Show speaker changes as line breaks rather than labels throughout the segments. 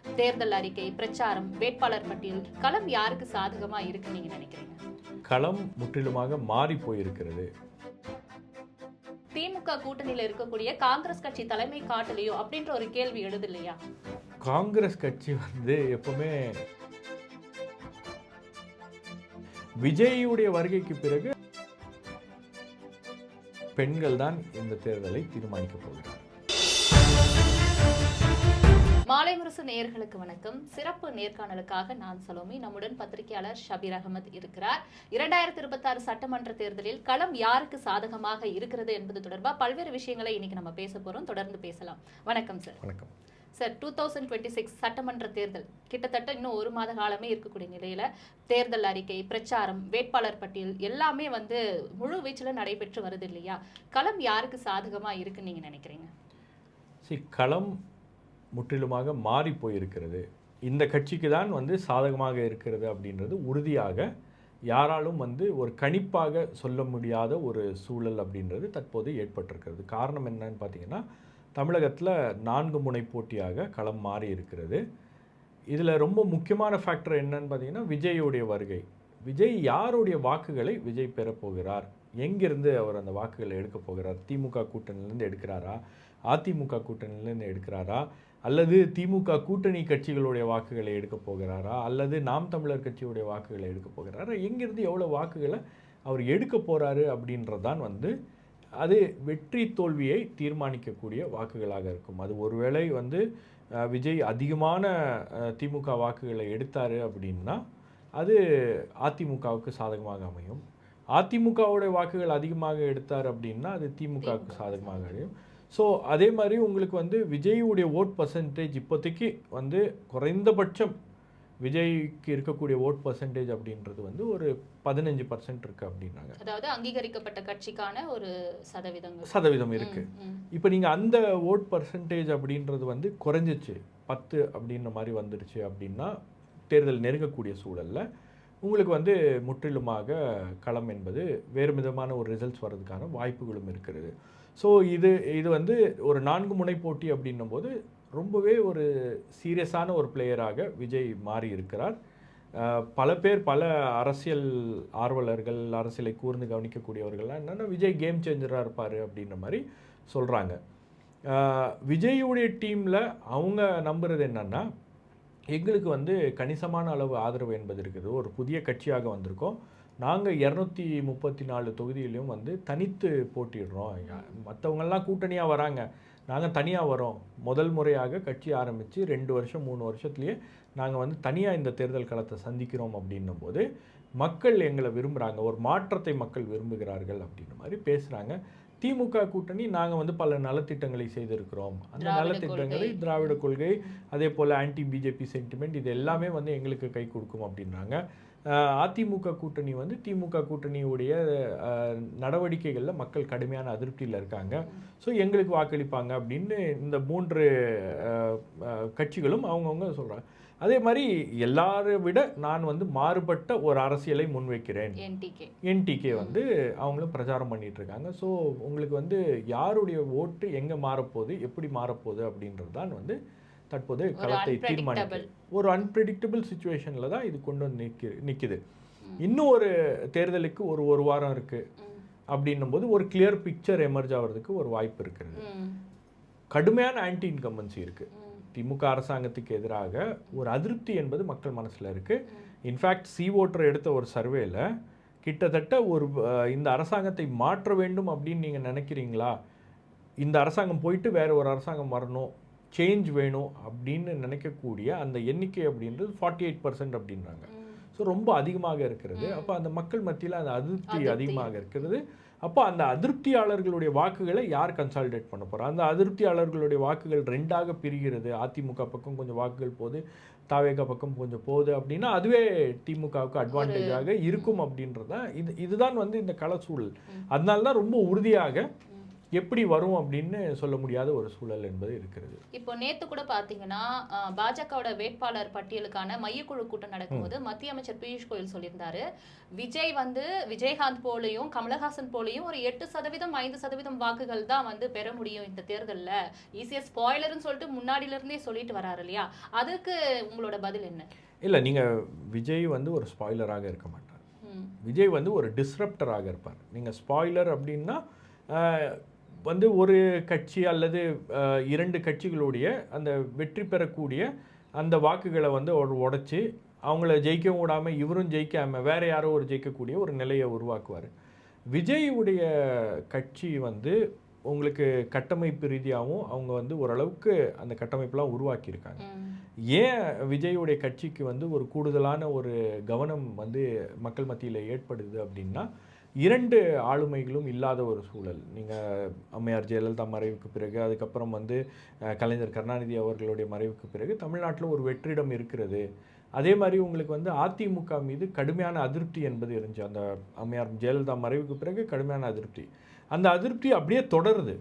தேர்தல் அறிக்கை, பிரச்சாரம், வேட்பாளர் பட்டியல், களம் யாருக்கு சாதகமா இருக்குன்னு நீங்க நினைக்கிறீங்க?
களம் முற்றிலுமாக மாறி போயிருக்கிறது.
திமுக கூட்டணியில இருக்கக்கூடிய காங்கிரஸ் கட்சி தலைமை காட்டலையோ அப்படின்ற ஒரு கேள்வி எழுது இல்லையா?
காங்கிரஸ் கட்சி எப்பவுமே விஜயுடைய வருகைக்கு பிறகு பெண்கள் தான் இந்த தேர்தலை தீர்மானிக்க போகிறார்.
மாலை முரசு நேயர்களுக்கு வணக்கம். சிறப்பு நேர்காணலுக்காக நான் சலோமி, நம்முடன் பத்திரிகையாளர் ஷபீர் அகமது இருக்கிறார். 2026 சட்டமன்ற தேர்தலில் களம் யாருக்கு சாதகமாக இருக்கிறது என்பது தொடர்பாக பல்வேறு விஷயங்களை இன்னைக்கு நம்ம பேச போறோம். தொடர்ந்து பேசலாம். வணக்கம் சார்.
வணக்கம்
சார். 2026 சட்டமன்ற தேர்தல் கிட்டத்தட்ட இன்னும் ஒரு மாத காலமே இருக்கக்கூடிய நிலையில தேர்தல் அறிக்கை, பிரச்சாரம், வேட்பாளர் பட்டியல் எல்லாமே முழு வீச்சில் நடைபெற்று வருது இல்லையா? களம் யாருக்கு சாதகமா இருக்குன்னு நீங்க நினைக்கிறீங்க?
களம் முற்றிலுமாக மாறி போயிருக்கிறது. இந்த கட்சிக்கு தான் சாதகமாக இருக்கிறது அப்படின்றது உறுதியாக யாராலும் ஒரு கணிப்பாக சொல்ல முடியாத ஒரு சூழல் அப்படின்றது தற்போது ஏற்பட்டிருக்கிறது. காரணம் என்னன்னு பார்த்தீங்கன்னா, தமிழகத்தில் 4 முனை போட்டியாக களம் மாறி இருக்கிறது. இதில் ரொம்ப முக்கியமான ஃபேக்டர் என்னன்னு பார்த்தீங்கன்னா, விஜயுடைய வருகை. விஜய் யாருடைய வாக்குகளை விஜய் பெறப்போகிறார், எங்கிருந்து அவர் அந்த வாக்குகளை எடுக்க போகிறார்? திமுக கூட்டணியிலேருந்து எடுக்கிறாரா, அதிமுக கூட்டணியிலேருந்து எடுக்கிறாரா, அல்லது திமுக கூட்டணி கட்சிகளுடைய வாக்குகளை எடுக்க போகிறாரா, அல்லது நாம் தமிழர் கட்சியுடைய வாக்குகளை எடுக்க போகிறாரா, எங்கிருந்து எவ்வளோ வாக்குகளை அவர் எடுக்க போகிறாரு அப்படின்றதான் அது வெற்றி தோல்வியை தீர்மானிக்கக்கூடிய வாக்குகளாக இருக்கும். அது ஒருவேளை விஜய் அதிகமான திமுக வாக்குகளை எடுத்தார் அப்படின்னா அது அதிமுகவுக்கு சாதகமாக அமையும். அதிமுகவுடைய வாக்குகள் அதிகமாக எடுத்தார் அப்படின்னா அது திமுகவுக்கு சாதகமாக அமையும். ஸோ அதே மாதிரி உங்களுக்கு விஜயுடைய ஓட் பர்சன்டேஜ் இப்போதைக்கு குறைந்தபட்சம் விஜய்க்கு இருக்கக்கூடிய ஓட் பர்சன்டேஜ் அப்படின்றது ஒரு 15% இருக்குது அப்படின்னாங்க.
அதாவது அங்கீகரிக்கப்பட்ட கட்சிக்கான ஒரு
சதவீதம் இருக்குது. இப்போ நீங்கள் அந்த ஓட் பர்சன்டேஜ் அப்படின்றது குறைஞ்சிச்சு, 10 அப்படின்ற மாதிரி வந்துடுச்சு அப்படின்னா தேர்தல் நெருங்கக்கூடிய சூழலில் உங்களுக்கு முற்றிலுமாக களம் என்பது வேறு விதமான ஒரு ரிசல்ட்ஸ் வர்றதுக்கான வாய்ப்புகளும் இருக்கிறது. ஸோ இது ஒரு 4 முனை போட்டி அப்படின்னும் போது ரொம்பவே ஒரு சீரியஸான ஒரு பிளேயராக விஜய் மாறி இருக்கிறார். பல பேர், பல அரசியல் ஆர்வலர்கள், அரசியலை கூர்ந்து கவனிக்கக்கூடியவர்கள்லாம் என்னென்னா விஜய் கேம் சேஞ்சராக இருப்பார் அப்படின்ற மாதிரி சொல்கிறாங்க. விஜயுடைய டீமில் அவங்க நம்புறது என்னென்னா, எங்களுக்கு கணிசமான அளவு ஆதரவு என்பது இருக்குது. ஒரு புதிய கட்சியாக வந்திருக்கோம், நாங்கள் 234 தொகுதியிலையும் தனித்து போட்டிடுறோம். மற்றவங்கெல்லாம் கூட்டணியாக வராங்க, நாங்கள் தனியாக வரோம். முதல் முறையாக கட்சி ஆரம்பித்து 2 வருஷம் 3 வருஷத்துலேயே நாங்கள் தனியாக இந்த தேர்தல் களத்தை சந்திக்கிறோம் அப்படின்னும் போது மக்கள் எங்களை விரும்புகிறாங்க, ஒரு மாற்றத்தை மக்கள் விரும்புகிறார்கள் அப்படின்ற மாதிரி பேசுகிறாங்க. திமுக கூட்டணி நாங்கள் பல நலத்திட்டங்களை செய்திருக்கிறோம், அந்த நலத்திட்டங்களை திராவிட கொள்கை, அதே போல் ஆன்டி பிஜேபி சென்டிமெண்ட், இது எல்லாமே எங்களுக்கு கை கொடுக்கும் அப்படின்றாங்க. அதிமுக கூட்டணி திமுக கூட்டணியுடைய நடவடிக்கைகளில் மக்கள் கடுமையான அதிருப்தியில் இருக்காங்க, ஸோ எங்களுக்கு வாக்களிப்பாங்க அப்படின்னு இந்த 3 கட்சிகளும் அவங்கவுங்க சொல்கிறாங்க. அதே மாதிரி எல்லாரை விட நான் மாறுபட்ட ஒரு அரசியலை முன்வைக்கிறேன், என்டிகே அவங்களும் பிரச்சாரம் பண்ணிட்டு இருக்காங்க. ஸோ உங்களுக்கு யாருடைய ஓட்டு எங்கே மாறப்போகுது, எப்படி மாறப்போகுது அப்படின்றது தான் தற்போது களத்தை தீர்மானிக்க ஒரு அன்பிரடிக்டபிள் சுச்சுவேஷனில் தான் இது கொண்டு நிற்குது. இன்னும் ஒரு தேர்தலுக்கு ஒரு வாரம் இருக்குது அப்படின்னும் போது ஒரு கிளியர் பிக்சர் எமர்ஜ் ஆகிறதுக்கு ஒரு வாய்ப்பு இருக்கிறது. கடுமையான ஆன்டி இன்கம்பன்சி இருக்குது. திமுக அரசாங்கத்துக்கு எதிராக ஒரு அதிருப்தி என்பது மக்கள் மனசில் இருக்குது. இன்ஃபேக்ட் ஓட்டர் எடுத்த ஒரு சர்வேல கிட்டத்தட்ட இந்த அரசாங்கத்தை மாற்ற வேண்டும் அப்படின்னு நீங்கள் நினைக்கிறீங்களா, இந்த அரசாங்கம் போயிட்டு வேற ஒரு அரசாங்கம் வரணும், சேஞ்ச் வேணும் அப்படின்னு நினைக்கக்கூடிய அந்த எண்ணிக்கை அப்படின்றது 48% அப்படின்றாங்க. ஸோ ரொம்ப அதிகமாக இருக்கிறது. அப்போ அந்த மக்கள் மத்தியில் அந்த அதிருப்தி அதிகமாக இருக்கிறது. அப்போ அந்த அதிருப்தியாளர்களுடைய வாக்குகளை யார் கன்சாலிடேட் பண்ண போகிறா? அந்த அதிருப்தியாளர்களுடைய வாக்குகள் 2ஆக பிரிகிறது. அதிமுக பக்கம் கொஞ்சம் வாக்குகள் போகுது, தாவேகா பக்கம் கொஞ்சம் போகுது அப்படின்னா அதுவே திமுகவுக்கு அட்வான்டேஜாக இருக்கும் அப்படின்றதான் இதுதான் இந்த கள சூழல். அதனால தான் ரொம்ப உறுதியாக எப்படி வரும் அப்படின்னு சொல்ல முடியாத ஒரு சூழல் என்பது இருக்கிறது.
இப்போ நேத்து கூட பாத்தீங்கன்னா பாஜகவோட வேட்பாளர் பட்டியலுக்கான மையக்குழு கூட்டம் நடக்கும்போது மத்திய அமைச்சர் பியூஷ் கோயல் சொல்லியிருந்தாரு, விஜய் வந்து விஜயகாந்த் போலையும் கமலஹாசன் போலையும் ஒரு 8% 5% வாக்குகள் தான் வந்து பெற முடியும் இந்த தேர்தல்ல. ஈஸியா ஸ்பாய்லர்னு சொல்லிட்டு முன்னாடில இருந்தே சொல்லிட்டு வராரு இல்லையா? அதுக்கு உங்களோட பதில் என்ன?
இல்லை, நீங்கள் விஜய் வந்து ஒரு ஸ்பாய்லராக இருக்க மாட்டார். விஜய் வந்து ஒரு டிஸ்ரப்டராக இருப்பார். நீங்கள் ஸ்பாய்லர் அப்படின்னா வந்து ஒரு கட்சி அல்லது 2 கட்சிகளுடைய அந்த வெற்றி பெறக்கூடிய அந்த வாக்குகளை வந்து உடைச்சி அவங்கள ஜெயிக்கவும் விடாமல் இவரும் ஜெயிக்காமல் வேறு யாரோ ஒரு ஜெயிக்கக்கூடிய ஒரு நிலையை உருவாக்குவார். விஜய்யுடைய கட்சி வந்து உங்களுக்கு கட்டமைப்பு ரீதியாகவும் அவங்க வந்து ஓரளவுக்கு அந்த கட்டமைப்பெலாம் உருவாக்கியிருக்காங்க. ஏன் விஜயுடைய கட்சிக்கு வந்து ஒரு கூடுதலான ஒரு கவனம் வந்து மக்கள் மத்தியில் ஏற்படுது அப்படின்னா, 2 ஆளுமைகளும் இல்லாத ஒரு சூழல். நீங்கள் அம்மையார் ஜெயலலிதா மறைவுக்கு பிறகு, அதுக்கப்புறம் வந்து கலைஞர் கருணாநிதி அவர்களுடைய மறைவுக்கு பிறகு தமிழ்நாட்டில் ஒரு வெற்றிடம் இருக்கிறது. அதே மாதிரி உங்களுக்கு வந்து அதிமுக மீது கடுமையான அதிருப்தி என்பது இருந்துச்சு. அந்த அம்மையார் ஜெயலலிதா மறைவுக்கு பிறகு கடுமையான அதிருப்தி. அந்த அதிருப்தி அப்படியே தொடருது.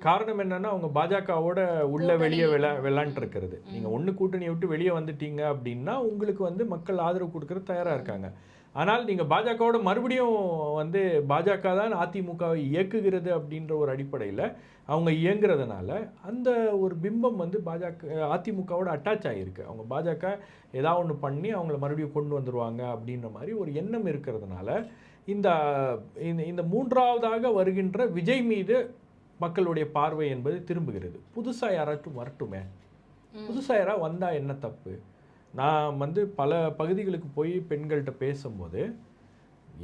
காரணம் என்னன்னா, அவங்க பாஜகவோட உள்ள வெளியே விளையாண்டு இருக்கிறது. நீங்கள் ஒன்று கூட்டணியை விட்டு வெளியே வந்துட்டீங்க அப்படின்னா உங்களுக்கு வந்து மக்கள் ஆதரவு கொடுக்கறது தயாராக இருக்காங்க. ஆனால் நீங்கள் பாஜகவோட மறுபடியும் வந்து பாஜக தான் அதிமுகவை இயக்குகிறது அப்படின்ற ஒரு அடிப்படையில் அவங்க இயங்குறதுனால அந்த ஒரு பிம்பம் வந்து அதிமுகவோட அட்டாச் ஆகியிருக்கு. அவங்க பாஜக ஏதாவது ஒன்று பண்ணி அவங்கள மறுபடியும் கொண்டு வந்துடுவாங்க அப்படின்ற மாதிரி ஒரு எண்ணம் இருக்கிறதுனால இந்த இந்த 3ஆவதாக வருகின்ற விஜய் மீது மக்களுடைய பார்வை என்பது திரும்புகிறது. புதுசாக யாராச்சும் வரட்டுமே, புதுசாக யாராவது வந்தால் என்ன தப்பு? நான் வந்து பல பகுதிகளுக்கு போய் பெண்கள்கிட்ட பேசும்போது,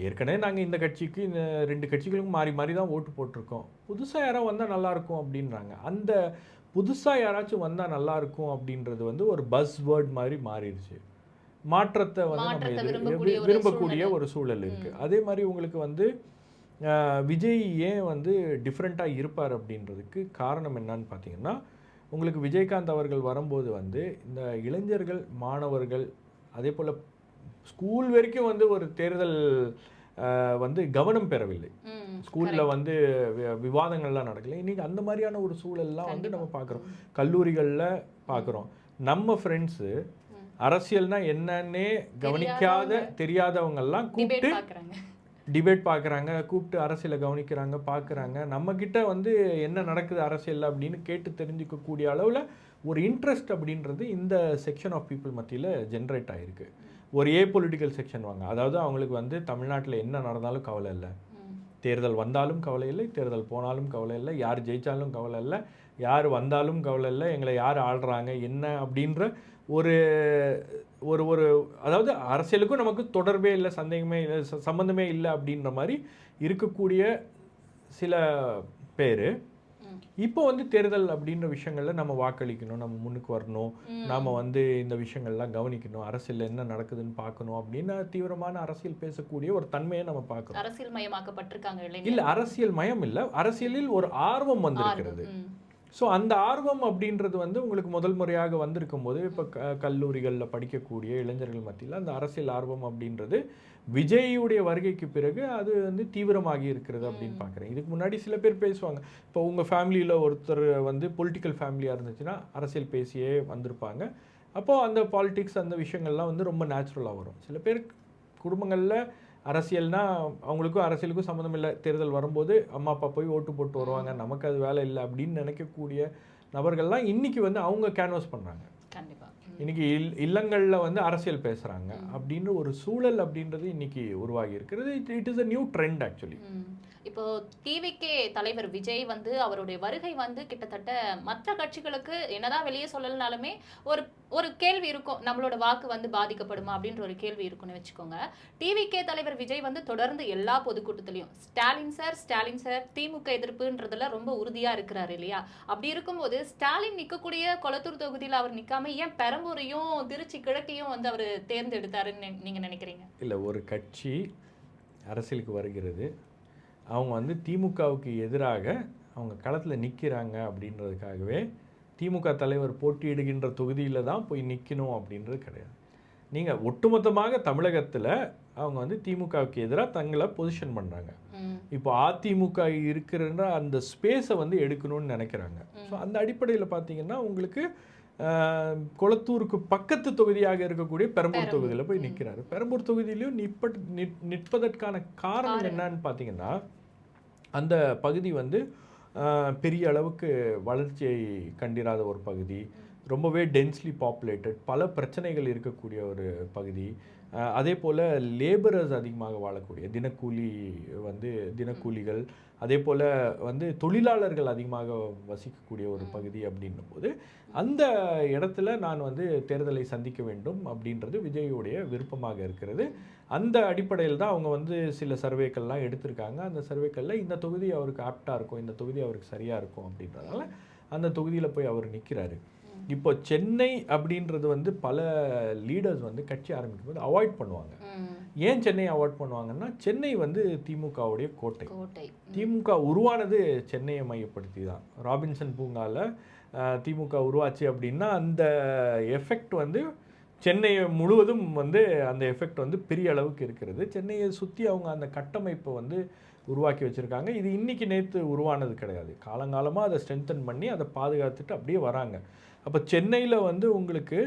ஏற்கனவே நாங்கள் இந்த கட்சிக்கு இந்த 2 கட்சிகளுக்கும் மாறி மாறி தான் ஓட்டு போட்டிருக்கோம், புதுசாக யாராவது வந்தால் நல்லாயிருக்கும் அப்படின்றாங்க. அந்த புதுசாக யாராச்சும் வந்தால் நல்லாயிருக்கும் அப்படின்றது வந்து ஒரு பஸ் வேர்ட் மாதிரி மாறிடுச்சு. மாற்றத்தை வந்து நம்ம விரும்பக்கூடிய ஒரு சூழல் இருக்குது. அதே மாதிரி உங்களுக்கு வந்து விஜய் ஏன் வந்து டிஃப்ரெண்ட்டாக இருப்பார் அப்படின்றதுக்கு காரணம் என்னன்னு பார்த்தீங்கன்னா, உங்களுக்கு விஜயகாந்த் அவர்கள் வரும்போது வந்து இந்த இளைஞர்கள், மாணவர்கள், அதே போல் ஸ்கூல் வரைக்கும் வந்து ஒரு தேர்தல் வந்து கவனம் பெறவில்லை. ஸ்கூலில் வந்து விவாதங்கள்லாம் நடக்கலை. இன்றைக்கி அந்த மாதிரியான ஒரு சூழல்லாம் வந்து நம்ம பார்க்குறோம். கல்லூரிகளில் பார்க்குறோம். நம்ம ஃப்ரெண்ட்ஸு அரசியல்னா என்னன்னே கவனிக்காத தெரியாதவங்கெல்லாம் கூப்பிட்டு டிபேட் பார்க்குறாங்க, கூப்பிட்டு அரசியலை கவனிக்கிறாங்க, பார்க்குறாங்க. நம்மக்கிட்ட வந்து என்ன நடக்குது அரசியல் அப்படின்னு கேட்டு தெரிஞ்சுக்கக்கூடிய அளவில் ஒரு இன்ட்ரெஸ்ட் அப்படின்றது இந்த செக்ஷன் ஆஃப் பீப்புள் மத்தியில் ஜென்ரேட் ஆகிருக்கு. ஒரு பொலிட்டிக்கல் செக்ஷன் வாங்க, அதாவது அவங்களுக்கு வந்து தமிழ்நாட்டில் என்ன நடந்தாலும் கவலை இல்லை, தேர்தல் வந்தாலும் கவலை இல்லை, தேர்தல் போனாலும் கவலை இல்லை, யார் ஜெயித்தாலும் கவலை இல்லை, யார் வந்தாலும் கவலை இல்லை, எங்களை யார் ஆள்றாங்க என்ன அப்படின்ற ஒரு ஒரு ஒரு அதாவது அரசியலுக்கும் நமக்கு தொடர்பே இல்லை, சந்தேகமே இல்லை, சம்பந்தமே இல்லை அப்படின்ற மாதிரி இருக்கக்கூடிய சில பேர் இப்போ வந்து தேர்தல் அப்படின்ற விஷயங்கள்ல நம்ம வாக்களிக்கணும், நம்ம முன்னுக்கு வரணும், நாம வந்து இந்த விஷயங்கள்லாம் கவனிக்கணும், அரசியல் என்ன நடக்குதுன்னு பார்க்கணும் அப்படின்னு தீவிரமான அரசியல் பேசக்கூடிய ஒரு தன்மையை நம்ம பார்க்கணும்.
அரசியல் மயமாக்கப்பட்டிருக்காங்க
இல்லை, அரசியல் மயம் இல்லை, அரசியலில் ஒரு ஆர்வம் வந்திருக்கிறது. ஸோ அந்த ஆர்வம் அப்படின்றது வந்து உங்களுக்கு முதல் முறையாக வந்திருக்கும் போது இப்போ கல்லூரிகளில் படிக்கக்கூடிய இளைஞர்கள் மத்தியில் அந்த அரசியல் ஆர்வம் அப்படின்றது விஜயுடைய வருகைக்கு பிறகு அது வந்து தீவிரமாகி இருக்கிறது அப்படின்னு பார்க்குறேன். இதுக்கு முன்னாடி சில பேர் பேசுவாங்க, இப்போ உங்கள் ஃபேமிலியில் ஒருத்தர் வந்து பொலிட்டிக்கல் ஃபேமிலியாக இருந்துச்சுன்னா அரசியல் பேசியே வந்திருப்பாங்க. அப்போது அந்த பாலிடிக்ஸ் அந்த விஷயங்கள்லாம் வந்து ரொம்ப நேச்சுரலாக வரும். சில பேர் குடும்பங்களில் அரசியல்னால் அவங்களுக்கும் அரசியலுக்கும் சம்மந்தம் இல்லை, தேர்தல் வரும்போது அம்மா அப்பா போய் ஓட்டு போட்டு வருவாங்க, நமக்கு அது வேலை இல்லை அப்படின்னு நினைக்கக்கூடிய நபர்கள்லாம் இன்றைக்கி வந்து அவங்க கேன்வாஸ் பண்ணுறாங்க. இன்றைக்கி இல்லங்களில் வந்து அரசியல் பேசுகிறாங்க அப்படின்ற ஒரு சூழல் அப்படின்றது இன்றைக்கி உருவாகி இருக்கிறது. It is a new trend actually.
இப்போ டிவிகே தலைவர் விஜய் வந்து அவருடைய வருகை வந்து கிட்டத்தட்ட மற்ற கட்சிகளுக்கு என்னதான் வெளியே சொல்லலனாலுமே ஒரு ஒரு கேள்வி இருக்கும், நம்மளோட வாக்கு வந்து பாதிக்கப்படுமா அப்படின்ற ஒரு கேள்வி இருக்குன்னு வச்சுக்கோங்க. டிவிகே தலைவர் விஜய் வந்து தொடர்ந்து எல்லா பொதுக்கூட்டத்திலையும் ஸ்டாலின் சார் திமுக எதிர்ப்புன்றதுல ரொம்ப உறுதியா இருக்கிறாரு இல்லையா? அப்படி இருக்கும்போது ஸ்டாலின் நிற்கக்கூடிய கொளத்தூர் தொகுதியில் அவர் நிற்காம ஏன் பெரம்பூரையும் திருச்சி கிழக்கையும் வந்து அவர் தேர்ந்தெடுத்தாருன்னு நீங்க நினைக்கிறீங்க?
இல்லை, ஒரு கட்சி அரசியலுக்கு வருகிறது, அவங்க வந்து திமுகவுக்கு எதிராக அவங்க களத்தில் நிற்கிறாங்க அப்படின்றதுக்காகவே திமுக தலைவர் போட்டியிடுகின்ற தொகுதியில் தான் போய் நிற்கணும் அப்படின்றது கிடையாது. நீங்கள் ஒட்டுமொத்தமாக தமிழகத்தில் அவங்க வந்து திமுகவுக்கு எதிராக தங்களை பொசிஷன் பண்ணுறாங்க. இப்போ அதிமுக இருக்கிறன்ற அந்த ஸ்பேஸை வந்து எடுக்கணும்னு நினைக்கிறாங்க. ஸோ அந்த அடிப்படையில் பார்த்தீங்கன்னா உங்களுக்கு கொளத்தூருக்கு பக்கத்து தொகுதியாக இருக்கக்கூடிய பெரம்பூர் தொகுதியில் போய் நிற்கிறாரு. பெரம்பூர் தொகுதியிலையும் நிற்பதற்கான காரணம் என்னன்னு பார்த்தீங்கன்னா, அந்த பகுதி வந்து பெரிய அளவுக்கு வளர்ச்சியை கண்டிராத ஒரு பகுதி, ரொம்பவே டென்ஸ்லி பாப்புலேட்டட், பல பிரச்சனைகள் இருக்கக்கூடிய ஒரு பகுதி. அதே போல் லேபரர்ஸ் அதிகமாக வாழக்கூடிய தினக்கூலிகள், அதே போல் வந்து தொழிலாளர்கள் அதிகமாக வசிக்கக்கூடிய ஒரு பகுதி அப்படின்னும் போது அந்த இடத்துல நான் வந்து தேர்தலை சந்திக்க வேண்டும் அப்படின்றது விஜயுடைய விருப்பமாக இருக்கிறது. அந்த அடிப்படையில் தான் அவங்க வந்து சில சர்வேக்கள்லாம் எடுத்திருக்காங்க. அந்த சர்வேக்களில் இந்த தொகுதி அவருக்கு ஆப்டாக இருக்கும், இந்த தொகுதி அவருக்கு சரியாக இருக்கும் அப்படின்றதுனால அந்த தொகுதியில் போய் அவர் நிற்கிறாரு. இப்போ சென்னை அப்படின்றது வந்து பல லீடர்ஸ் வந்து கட்சி ஆரம்பிக்கும் போது அவாய்ட் பண்ணுவாங்க. ஏன் சென்னை அவாய்ட் பண்ணுவாங்கன்னா, சென்னை வந்து திமுகவுடைய கோட்டை. திமுக உருவானது சென்னையை மையப்படுத்தி தான். ராபின்சன் பூங்காவில் திமுக உருவாச்சு அப்படின்னா அந்த எஃபெக்ட் வந்து சென்னையை முழுவதும் வந்து அந்த எஃபெக்ட் வந்து பெரிய அளவுக்கு இருக்கிறது. சென்னையை சுற்றி அவங்க அந்த கட்டமைப்பை வந்து உருவாக்கி வச்சுருக்காங்க. இது இன்றைக்கி நேற்று உருவானது கிடையாது. காலங்காலமாக அதை ஸ்ட்ரென்தன் பண்ணி அதை பாதுகாத்துட்டு அப்படியே வராங்க. அப்போ சென்னையில் வந்து உங்களுக்கு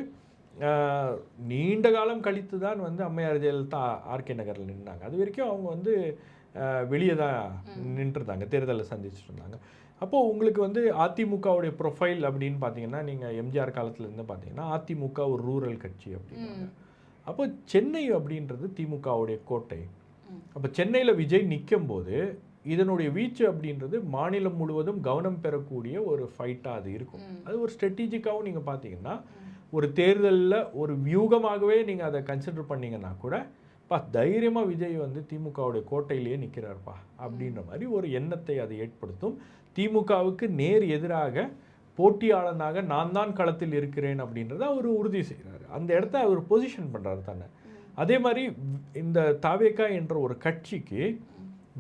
நீண்ட காலம் கழித்து தான் வந்து அம்மையார் ஜெயலலிதா ஆர்கே நகரில் நின்றாங்க. அது வரைக்கும் அவங்க வந்து வெளியே தான் நின்றுருந்தாங்க, தேர்தலை சந்திச்சுட்டு இருந்தாங்க. அப்போது உங்களுக்கு வந்து அதிமுகவுடைய ப்ரொஃபைல் அப்படின்னு பார்த்தீங்கன்னா, நீங்கள் எம்ஜிஆர் காலத்துலேருந்து பார்த்தீங்கன்னா அதிமுக ஒரு ரூரல் கட்சி அப்படின்னாங்க. அப்போ சென்னை அப்படின்றது திமுகவுடைய கோட்டை. அப்போ சென்னையில் விஜய் நிற்கும் போது இதனுடைய வீச்சு அப்படின்றது மாநிலம் முழுவதும் கவனம் பெறக்கூடிய ஒரு ஃபைட்டாக அது இருக்கும். அது ஒரு ஸ்ட்ராட்டஜிக்காகவும் நீங்கள் பார்த்தீங்கன்னா, ஒரு தேர்தலில் ஒரு வியூகமாகவே நீங்கள் அதை கன்சிடர் பண்ணிங்கன்னா கூட, தைரியமாக விஜய் வந்து திமுகவுடைய கோட்டையிலேயே நிற்கிறார்ப்பா அப்படின்ற மாதிரி ஒரு எண்ணத்தை அது ஏற்படுத்தும். திமுகவுக்கு நேர் எதிராக போட்டியாளனாக நான் தான் களத்தில் இருக்கிறேன் அப்படின்றத அவர் உறுதி செய்கிறார். அந்த இடத்த அவர் பொசிஷன் பண்ணுறாரு தானே. அதே மாதிரி இந்த தாவேகா என்ற ஒரு கட்சிக்கு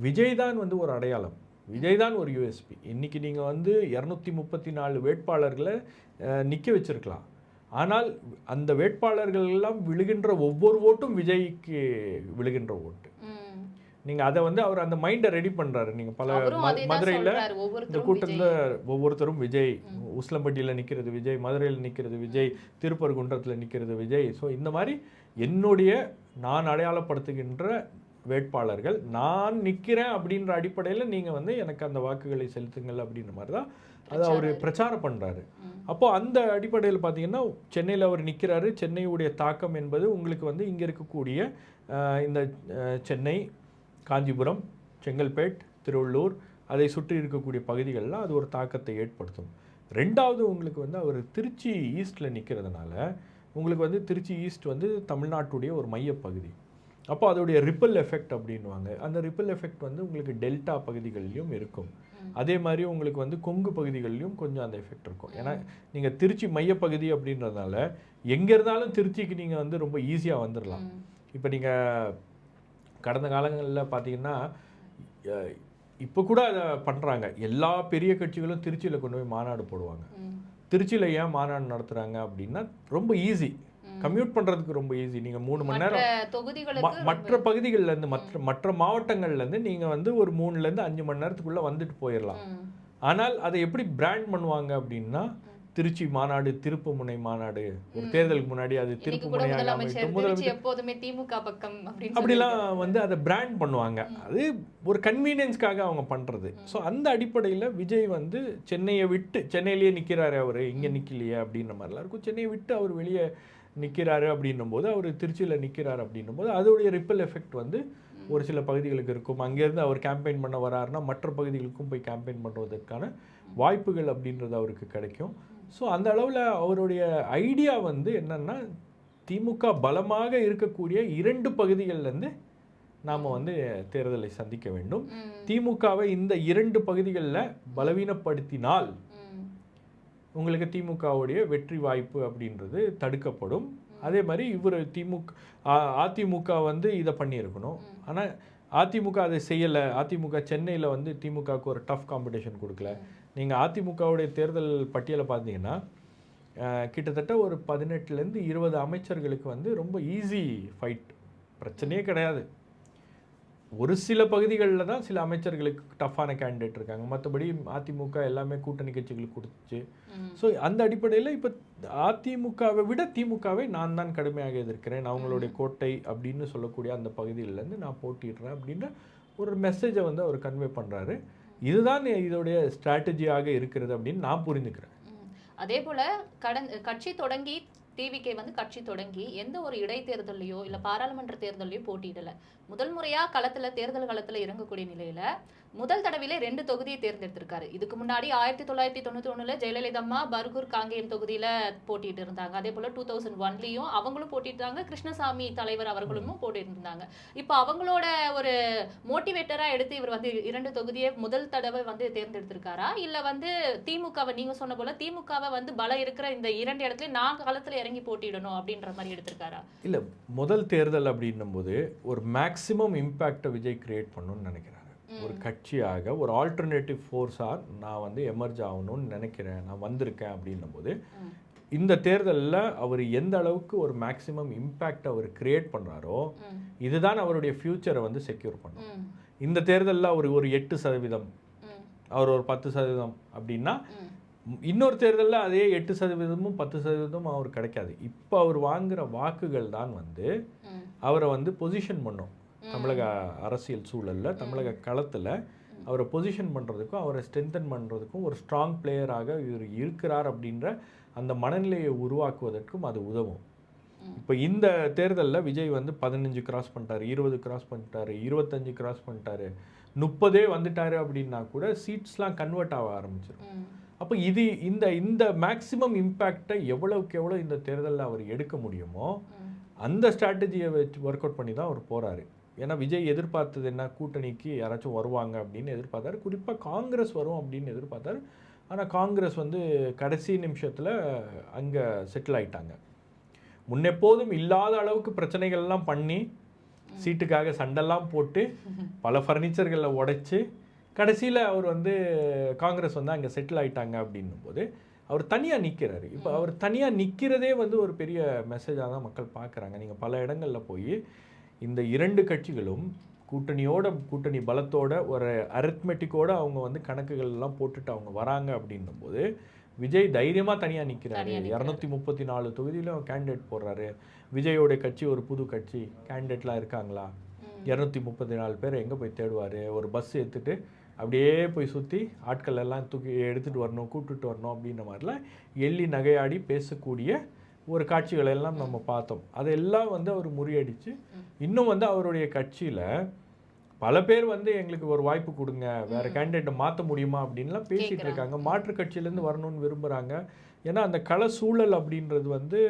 விஜய் தான் வந்து ஒரு அடையாளம், விஜய் தான் ஒரு யூஎஸ்பி. இன்றைக்கி நீங்கள் வந்து 234 வேட்பாளர்களை நிற்க வச்சிருக்கலாம். ஆனால் அந்த வேட்பாளர்கள் எல்லாம் விழுகின்ற ஒவ்வொரு ஓட்டும் விஜய்க்கு விழுகின்ற ஓட்டு. நீங்கள் அதை வந்து அவர் அந்த மைண்டை ரெடி பண்ணுறாரு. நீங்கள் பல மதுரையில் இந்த கூட்டத்தில் ஒவ்வொருத்தரும் விஜய், உஸ்லம்பட்டியில் நிற்கிறது விஜய், மதுரையில் நிற்கிறது விஜய், திருப்பரங்குன்றத்தில் நிற்கிறது விஜய். ஸோ இந்த மாதிரி நான் அடையாளப்படுத்துகின்ற வேட்பாளர்கள் நான் நிற்கிறேன் அப்படின்ற அடிப்படையில் நீங்கள் வந்து எனக்கு அந்த வாக்குகளை செலுத்துங்கள் அப்படின்ற மாதிரி தான் அதை அவர் பிரச்சாரம் பண்ணுறாரு. அப்போது அந்த அடிப்படையில் பார்த்தீங்கன்னா சென்னையில் அவர் நிற்கிறாரு. சென்னையுடைய தாக்கம் என்பது உங்களுக்கு வந்து இங்கே இருக்கக்கூடிய இந்த சென்னை, காஞ்சிபுரம், செங்கல்பேட், திருவள்ளூர், அதை சுற்றி இருக்கக்கூடிய பகுதிகளெலாம் அது ஒரு தாக்கத்தை ஏற்படுத்தும். ரெண்டாவது உங்களுக்கு வந்து அவர் திருச்சி ஈஸ்ட்டில் நிற்கிறதுனால உங்களுக்கு வந்து திருச்சி ஈஸ்ட் வந்து தமிழ்நாட்டுடைய ஒரு மையப்பகுதி. அப்போ அதோடைய ரிப்பல் எஃபெக்ட் அப்படின்வாங்க. அந்த ரிப்பல் எஃபெக்ட் வந்து உங்களுக்கு டெல்டா பகுதிகளிலும் இருக்கும். அதே மாதிரி உங்களுக்கு வந்து கொங்கு பகுதிகளிலும் கொஞ்சம் அந்த எஃபெக்ட் இருக்கும். ஏன்னா நீங்கள் திருச்சி மையப்பகுதி அப்படின்றதுனால எங்கே இருந்தாலும் திருச்சிக்கு நீங்கள் வந்து ரொம்ப ஈஸியாக வந்துடலாம். இப்போ நீங்கள் கடந்த காலங்களில் பார்த்தீங்கன்னா, இப்போ கூட அதை பண்ணுறாங்க. எல்லா பெரிய கட்சிகளும் திருச்சியில் கொண்டு போய் மாநாடு போடுவாங்க. திருச்சியில் ஏன் மாநாடு நடத்துகிறாங்க அப்படின்னா ரொம்ப ஈஸி, கம்யூட் பண்ணுறதுக்கு ரொம்ப ஈஸி. நீங்கள் 3 மணி நேரம் மற்ற பகுதிகள்லேருந்து மற்ற மாவட்டங்கள்லேருந்து நீங்கள் வந்து ஒரு 3லேருந்து 5 மணி நேரத்துக்குள்ளே வந்துட்டு போயிடலாம். ஆனால் அதை எப்படி பிராண்ட் பண்ணுவாங்க அப்படின்னா, திருச்சி மாநாடு, திருப்புமுனை மாநாடு, ஒரு தேர்தலுக்கு முன்னாடி அது திருப்புமுனையாக அப்படிலாம் வந்து அதை பிராண்ட் பண்ணுவாங்க. அது ஒரு கன்வீனியன்ஸ்க்காக அவங்க பண்ணுறது. ஸோ அந்த அடிப்படையில் விஜய் வந்து சென்னையை விட்டு, சென்னையிலேயே நிற்கிறாரு அவர், இங்கே நிற்கலையே அப்படின்ற மாதிரிலாம் இருக்கும். சென்னையை விட்டு அவர் வெளியே நிற்கிறாரு அப்படின்னும் போது, அவர் திருச்சியில் நிற்கிறார் அப்படின்னும் போது அதோடைய ரிப்பல் எஃபெக்ட் வந்து ஒரு சில பகுதிகளுக்கு இருக்கும். அங்கேருந்து அவர் கேம்பெயின் பண்ண வராருன்னா மற்ற பகுதிகளுக்கும் போய் கேம்பெயின் பண்ணுவதற்கான வாய்ப்புகள் அப்படின்றது அவருக்கு கிடைக்கும். ஸோ அந்த அளவில் அவருடைய ஐடியா வந்து என்னென்னா, திமுக பலமாக இருக்கக்கூடிய 2 பகுதிகள்லேருந்து நாம் வந்து தேர்தலை சந்திக்க வேண்டும். திமுகவை இந்த 2 பகுதிகளில் பலவீனப்படுத்தினால் உங்களுக்கு திமுகவுடைய வெற்றி வாய்ப்பு அப்படின்றது தடுக்கப்படும். அதே மாதிரி இவர் அதிமுக வந்து இதை பண்ணியிருக்கணும். ஆனால் அதிமுக அதை செய்யலை. அதிமுக சென்னையில் வந்து திமுகவுக்கு ஒரு டஃப் காம்படிஷன் கொடுக்கல. நீங்கள் அதிமுகவுடைய தேர்தல் பட்டியலை பார்த்தீங்கன்னா கிட்டத்தட்ட ஒரு 18லேருந்து 20 அமைச்சர்களுக்கு வந்து ரொம்ப ஈஸி ஃபைட், பிரச்சனையே கிடையாது. ஒரு சில பகுதிகளில் தான் சில அமைச்சர்களுக்கு டஃப்பான கேண்டிடேட் இருக்காங்க, மற்றபடி அதிமுக எல்லாமே கூட்டணி கட்சிகளுக்கு கொடுத்துச்சு. ஸோ அந்த அடிப்படையில் இப்போ அதிமுகவை விட திமுகவை நான் தான் கடுமையாக எதிர்க்கிறேன், அவங்களுடைய கோட்டை அப்படின்னு சொல்லக்கூடிய அந்த பகுதியிலேருந்து நான் போட்டிடுறேன் அப்படின்ற ஒரு மெசேஜை வந்து அவர் கன்வே பண்ணுறாரு. இதுதான் இதோடைய ஸ்ட்ராட்டஜியாக இருக்கிறது அப்படின்னு நான் புரிஞ்சுக்கிறேன்.
அதே போல கட்சி தொடங்கி டிவிகே வந்து கட்சி தொடங்கி எந்த ஒரு இடைத்தேர்தலையோ இல்ல பாராளுமன்ற தேர்தலையோ போட்டியிடல. முதல் முறையா தேர்தல் களத்துல இறங்கக்கூடிய நிலையில முதல் தடவையில 2 தொகுதியை தேர்ந்தெடுத்திருக்காரு. இதுக்கு முன்னாடி 1991 ஜெயலலிதா அம்மா பர்கூர் காங்கேயம் தொகுதியில போட்டிட்டு இருந்தாங்க. அதே போல 2001லயும் அவங்களும் போட்டிட்டாங்க, கிருஷ்ணசாமி தலைவர் அவர்களும் போட்டிட்டு இருந்தாங்க. இப்ப அவங்களோட ஒரு மோட்டிவேட்டரா எடுத்து இவர் வந்து 2 தொகுதியை முதல் தடவை வந்து தேர்ந்தெடுத்திருக்காரா, இல்ல வந்து திமுகவை நீங்க சொன்ன போல திமுகவை வந்து பலம் இருக்கிற இந்த 2 இடத்துல நான் களத்துல இறங்கி போட்டிடணும் அப்படின்ற மாதிரி எடுத்திருக்காரா?
இல்ல, முதல் தேர்தல் அப்படின்னும் போது ஒரு மேக்சிமம் இம்பாக்டை விஜய் கிரியேட் பண்ணணும்னு நினைக்கிறாரு. ஒரு கட்சியாக ஒரு ஆல்டர்னேட்டிவ் ஃபோர்ஸாக நான் வந்து எமர்ஜ் ஆகணும்னு நினைக்கிறேன், நான் வந்திருக்கேன் அப்படின்னும் போது இந்த தேர்தலில் அவர் எந்த அளவுக்கு ஒரு மேக்சிமம் இம்பேக்ட் அவர் கிரியேட் பண்ணுறாரோ இதுதான் அவருடைய ஃபியூச்சரை வந்து செக்யூர் பண்ணும். இந்த தேர்தலில் அவர் ஒரு 8%, அவர் ஒரு 10% அப்படின்னா இன்னொரு தேர்தலில் அதே 8%, 10% அவர் கிடைக்காது. இப்போ அவர் வாங்குகிற வாக்குகள் தான் வந்து அவரை வந்து பொசிஷன் பண்ணும். தமிழக அரசியல் சூழலில், தமிழக களத்தில் அவரை பொசிஷன் பண்ணுறதுக்கும் அவரை ஸ்ட்ரென்தன் பண்ணுறதுக்கும் ஒரு ஸ்ட்ராங் பிளேயராக இவர் இருக்கிறார் அப்படின்ற அந்த மனநிலையை உருவாக்குவதற்கும் அது உதவும். இப்போ இந்த தேர்தலில் விஜய் வந்து 15 கிராஸ் பண்ணிட்டாரு, 20 கிராஸ் பண்ணிட்டாரு, 25 கிராஸ் பண்ணிட்டாரு, 30 வந்துட்டாரு அப்படின்னா கூட சீட்ஸ்லாம் கன்வெர்ட் ஆக ஆரம்பிச்சிடும். அப்போ இந்த மேக்சிமம் இம்பேக்டை எவ்வளவுக்கு எவ்வளோ இந்த தேர்தலில் அவர் எடுக்க முடியுமோ அந்த ஸ்ட்ராட்டஜியை வச்சு ஒர்க் அவுட் பண்ணி தான் அவர் போகிறாரு. ஏன்னா விஜய் எதிர்பார்த்தது என்ன, கூட்டணிக்கு யாராச்சும் வருவாங்க அப்படின்னு எதிர்பார்த்தாரு, குறிப்பாக காங்கிரஸ் வரும் அப்படின்னு எதிர்பார்த்தாரு. ஆனால் காங்கிரஸ் வந்து கடைசி நிமிஷத்தில் அங்கே செட்டில் ஆயிட்டாங்க. முன்னெப்போதும் இல்லாத அளவுக்கு பிரச்சனைகள்லாம் பண்ணி சீட்டுக்காக சண்டெல்லாம் போட்டு பல ஃபர்னிச்சர்களில் உடைச்சி கடைசியில் அவர் வந்து காங்கிரஸ் வந்து அங்கே செட்டில் ஆயிட்டாங்க அப்படின்னும் போது அவர் தனியாக நிற்கிறாரு. இப்போ அவர் தனியாக நிற்கிறதே வந்து ஒரு பெரிய மெசேஜாக தான் மக்கள் பார்க்குறாங்க. நீங்கள் பல இடங்களில் போய் இந்த 2 கட்சிகளும் கூட்டணி பலத்தோட ஒரு அரித்மெட்டிக்கோட அவங்க வந்து கணக்குகள் எல்லாம் போட்டுட்டு அவங்க வராங்க அப்படின்னும் போது விஜய் தைரியமாக தனியாக நிற்கிறாரு. 234 தொகுதியிலும் கேண்டிடேட் போடுறாரு. விஜயோடைய கட்சி ஒரு புது கட்சி, கேண்டிடேட்லாம் இருக்காங்களா, 234 பேர் எங்கே போய் தேடுவார்? ஒரு பஸ் எடுத்துகிட்டு அப்படியே போய் சுற்றி ஆட்கள் எல்லாம் தூக்கி எடுத்துகிட்டு வரணும், கூப்பிட்டுட்டு வரணும் அப்படின்ற மாதிரிலாம் எள்ளி நகையாடி பேசக்கூடிய ஒரு காட்சிகளை எல்லாம் நம்ம பார்த்தோம். அதெல்லாம் வந்து அவர் முறியடிச்சு இன்னும் வந்து அவருடைய கட்சியில் பல பேர் வந்து எங்களுக்கு ஒரு வாய்ப்பு கொடுங்க, வேறு கேண்டிடேட்டை மாற்ற முடியுமா அப்படின்லாம் பேசிகிட்டு இருக்காங்க. மாற்று கட்சியிலேருந்து வரணும்னு விரும்புகிறாங்க. ஏன்னா அந்த கள சூழல் அப்படின்றது வந்து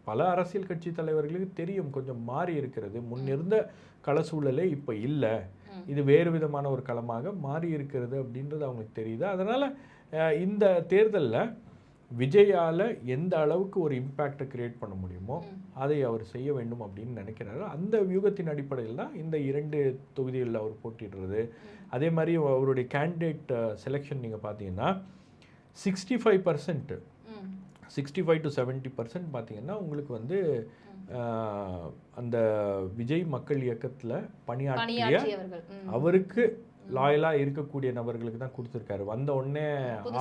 பல அரசியல் கட்சி தலைவர்களுக்கு தெரியும், கொஞ்சம் மாறி இருக்கிறது. முன்னிருந்த கள சூழலே இப்போ இல்லை, இது வேறு விதமான ஒரு களமாக மாறி இருக்கிறது அப்படின்றது அவங்களுக்கு தெரியுது. அதனால் இந்த தேர்தலில் விஜயால் எந்த அளவுக்கு ஒரு இம்பேக்டை கிரியேட் பண்ண முடியுமோ அதை அவர் செய்ய வேண்டும் அப்படின்னு நினைக்கிறாரு. அந்த வியூகத்தின் அடிப்படையில் தான் இந்த 2 தொகுதிகளில் அவர் போட்டிடுறது. அதே மாதிரி அவருடைய கேண்டிடேட் செலெக்ஷன் நீங்கள் பார்த்தீங்கன்னா 65% 65 to 70% பார்த்தீங்கன்னா உங்களுக்கு வந்து அந்த விஜய் மக்கள் இயக்கத்தில் பணியாற்றிய அவருக்கு லாயலாக இருக்கக்கூடிய நபர்களுக்கு தான் கொடுத்துருக்காரு. வந்த உடனே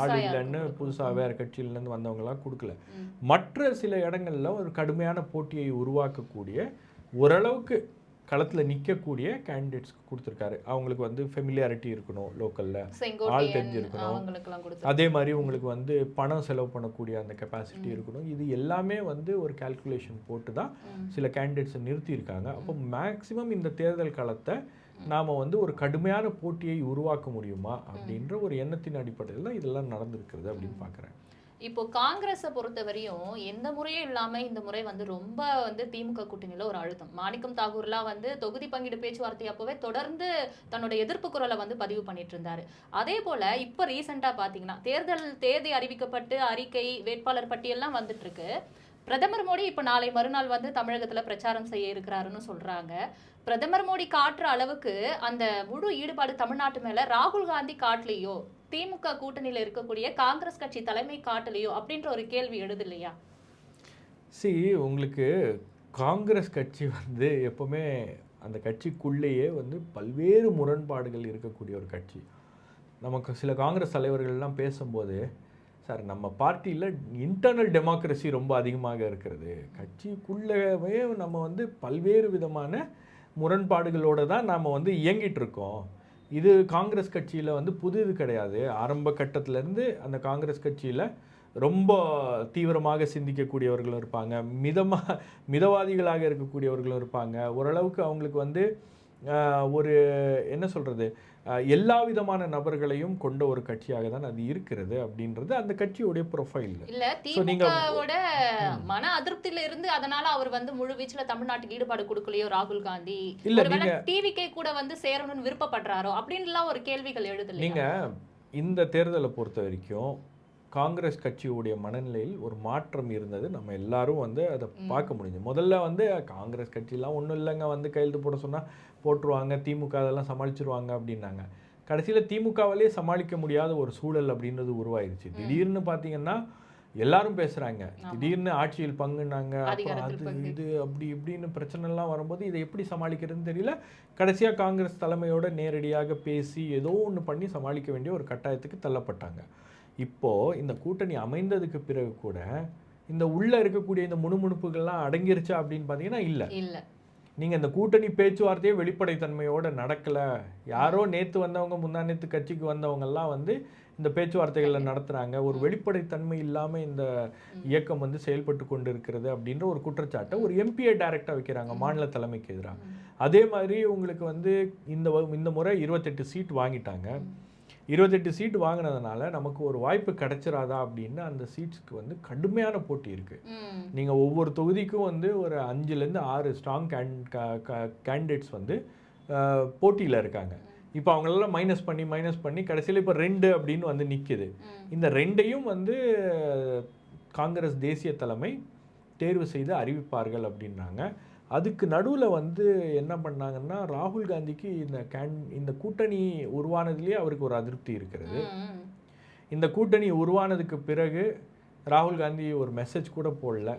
ஆள் இல்லைன்னு புதுசாக வேறு கட்சியிலேருந்து வந்தவங்களாம் கொடுக்கல. மற்ற சில இடங்களில் ஒரு கடுமையான போட்டியை உருவாக்கக்கூடிய ஓரளவுக்கு களத்தில் நிற்கக்கூடிய கேண்டிடேட்ஸ்க்கு கொடுத்துருக்காரு. அவங்களுக்கு வந்து ஃபெமிலியாரிட்டி இருக்கணும், லோக்கலில் ஆள் தெரிஞ்சிருக்கணும். அதே மாதிரி உங்களுக்கு வந்து பணம் செலவு பண்ணக்கூடிய அந்த கெப்பாசிட்டி இருக்கணும். இது எல்லாமே வந்து ஒரு கால்குலேஷன் போட்டு தான் சில கேண்டிடேட்ஸை நிறுத்தியிருக்காங்க. அப்போ மேக்சிமம் இந்த தேர்தல் காலத்தை நாம் வந்து ஒரு கடுமையான போட்டியை உருவாக்க முடியுமா அப்படின்ற ஒரு எண்ணத்தின் அடிப்படையில் தான் இதெல்லாம் நடந்திருக்கிறது அப்படின்னு பார்க்குறேன்.
இப்போ காங்கிரஸை பொறுத்தவரையும் எந்த முறையும் இல்லாம இந்த முறை வந்து ரொம்ப வந்து திமுக கூட்டணியில ஒரு அழுத்தம். மாணிக்கம் தாகூர்லாம் வந்து தொகுதி பங்கீடு பேச்சுவார்த்தை அப்பவே தொடர்ந்து தன்னோட எதிர்ப்பு குரலை வந்து பதிவு பண்ணிட்டு இருந்தாரு. அதே போல இப்ப ரீசெண்டா பாத்தீங்கன்னா தேர்தல் தேதி அறிவிக்கப்பட்டு அறிக்கை வேட்பாளர் பட்டியல்லாம் வந்துட்டு இருக்கு. பிரதமர் மோடி இப்ப நாளை மறுநாள் வந்து தமிழகத்துல பிரச்சாரம் செய்ய இருக்கிறாருன்னு சொல்றாங்க. பிரதமர் மோடி காட்டுற அளவுக்கு அந்த முழு ஈடுபாடு தமிழ்நாட்டு மேல ராகுல் காந்தி காட்டலையோ, திமுக கூட்டணியில இருக்கக்கூடிய காங்கிரஸ் கட்சி தலைமை காட்டலையோ அப்படின்ற ஒரு கேள்வி எழுது இல்லையா?
உங்களுக்கு காங்கிரஸ் கட்சி வந்து எப்பவுமே அந்த கட்சிக்குள்ளேயே வந்து பல்வேறு முரண்பாடுகள் இருக்கக்கூடிய ஒரு கட்சி. நமக்கு சில காங்கிரஸ் தலைவர்கள்லாம் பேசும்போது, சார் நம்ம பார்ட்டியில் இன்டர்னல் டெமோக்ரஸி ரொம்ப அதிகமாக இருக்கிறது, கட்சிக்குள்ளவே நம்ம வந்து பல்வேறு விதமான முரண்பாடுகளோடு தான் நாம் வந்து இயங்கிட்டு இருக்கோம். இது காங்கிரஸ் கட்சியில் வந்து புது கிடையாது. ஆரம்ப கட்டத்திலேருந்து அந்த காங்கிரஸ் கட்சியில் ரொம்ப தீவிரமாக சிந்திக்கக்கூடியவர்களும் இருப்பாங்க, மிதவாதிகளாக இருக்கக்கூடியவர்களும் இருப்பாங்க. ஓரளவுக்கு அவங்களுக்கு வந்து ஒரு என்ன சொல்கிறது, எல்லா விதமான நபர்களையும் கொண்ட ஒரு கட்சியாக தான் அது இருக்கிறது அப்படின்றது அந்த கட்சியுடைய ப்ரொஃபைல்.
இல்ல திமுகவோட மன அதிருப்தியில இருந்து அதனால அவர் வந்து முழு வீச்சுல தமிழ்நாட்டுக்கு ஈடுபாடு கொடுக்கலையோ ராகுல் காந்தி, இல்ல டிவிகே கூட வந்து சேரணும்னு விருப்பப்படுறாரோ அப்படின்லாம் ஒரு கேள்விகள் எழுதல.
நீங்க இந்த தேர்தலை பொறுத்த வரைக்கும் காங்கிரஸ் கட்சியுடைய மனநிலையில் ஒரு மாற்றம் இருந்தது. நம்ம எல்லாரும் வந்து அதை பார்க்க முடிஞ்சு. முதல்ல வந்து காங்கிரஸ் கட்சியெலாம் ஒன்றும் இல்லைங்க, வந்து கையெழுத்து போட சொன்னால் போட்டுருவாங்க, திமுக அதெல்லாம் சமாளிச்சிருவாங்க அப்படின்னாங்க. கடைசியில் திமுகவாலே சமாளிக்க முடியாத ஒரு சூழல் அப்படின்றது உருவாயிருச்சு. திடீர்னு பார்த்தீங்கன்னா எல்லாரும் பேசுகிறாங்க, திடீர்னு ஆட்சியில் பங்குனாங்க, அப்புறம் அது இது அப்படி இப்படின்னு பிரச்சனைலாம் வரும்போது இதை எப்படி சமாளிக்கிறதுன்னு தெரியல. கடைசியாக காங்கிரஸ் தலைமையோட நேரடியாக பேசி ஏதோ ஒன்று பண்ணி சமாளிக்க வேண்டிய ஒரு கட்டாயத்துக்கு தள்ளப்பட்டாங்க. இப்போது இந்த கூட்டணி அமைந்ததுக்கு பிறகு கூட இந்த உள்ளே இருக்கக்கூடிய இந்த முணுமுணுப்புகள்லாம் அடங்கிருச்சா அப்படின்னு பார்த்தீங்கன்னா இல்லை. நீங்கள் இந்த கூட்டணி பேச்சுவார்த்தையே வெளிப்படைத்தன்மையோடு நடக்கலை. யாரோ நேற்று வந்தவங்க முந்தா நேற்று கட்சிக்கு வந்தவங்கெல்லாம் வந்து இந்த பேச்சுவார்த்தைகளை நடத்துகிறாங்க. ஒரு வெளிப்படைத்தன்மை இல்லாமல் இந்த இயக்கம் வந்து செயல்பட்டு கொண்டு இருக்கிறது அப்படின்ற ஒரு குற்றச்சாட்டை ஒரு எம்பியை டைரெக்டாக வைக்கிறாங்க மாநில தலைமைக்கு எதிராக. அதே மாதிரி உங்களுக்கு வந்து இந்த முறை 28 சீட் வாங்கிட்டாங்க. 28 சீட் வாங்கினதுனால நமக்கு ஒரு வாய்ப்பு கிடைச்சிராதா அப்படின்னு அந்த சீட்ஸ்க்கு வந்து கடுமையான போட்டி இருக்குது. நீங்கள் ஒவ்வொரு தொகுதிக்கும் வந்து ஒரு 5லேருந்து 6 ஸ்ட்ராங் கேண்டிடேட்ஸ் வந்து போட்டியில் இருக்காங்க. இப்போ அவங்களெல்லாம் மைனஸ் பண்ணி கடைசியில் இப்போ 2 அப்படின்னு வந்து நிற்கிது. இந்த 2ஐயும் வந்து காங்கிரஸ் தேசிய தலைமை தேர்வு செய்து அறிவிப்பார்கள் அப்படின்னாங்க. அதுக்கு நடுவில் வந்து என்ன பண்ணாங்கன்னா, ராகுல் காந்திக்கு இந்த கூட்டணி உருவானதுலேயே அவருக்கு ஒரு அதிருப்தி இருக்கிறது. இந்த கூட்டணி உருவானதுக்கு பிறகு ராகுல் காந்தி ஒரு மெசேஜ் கூட போடல,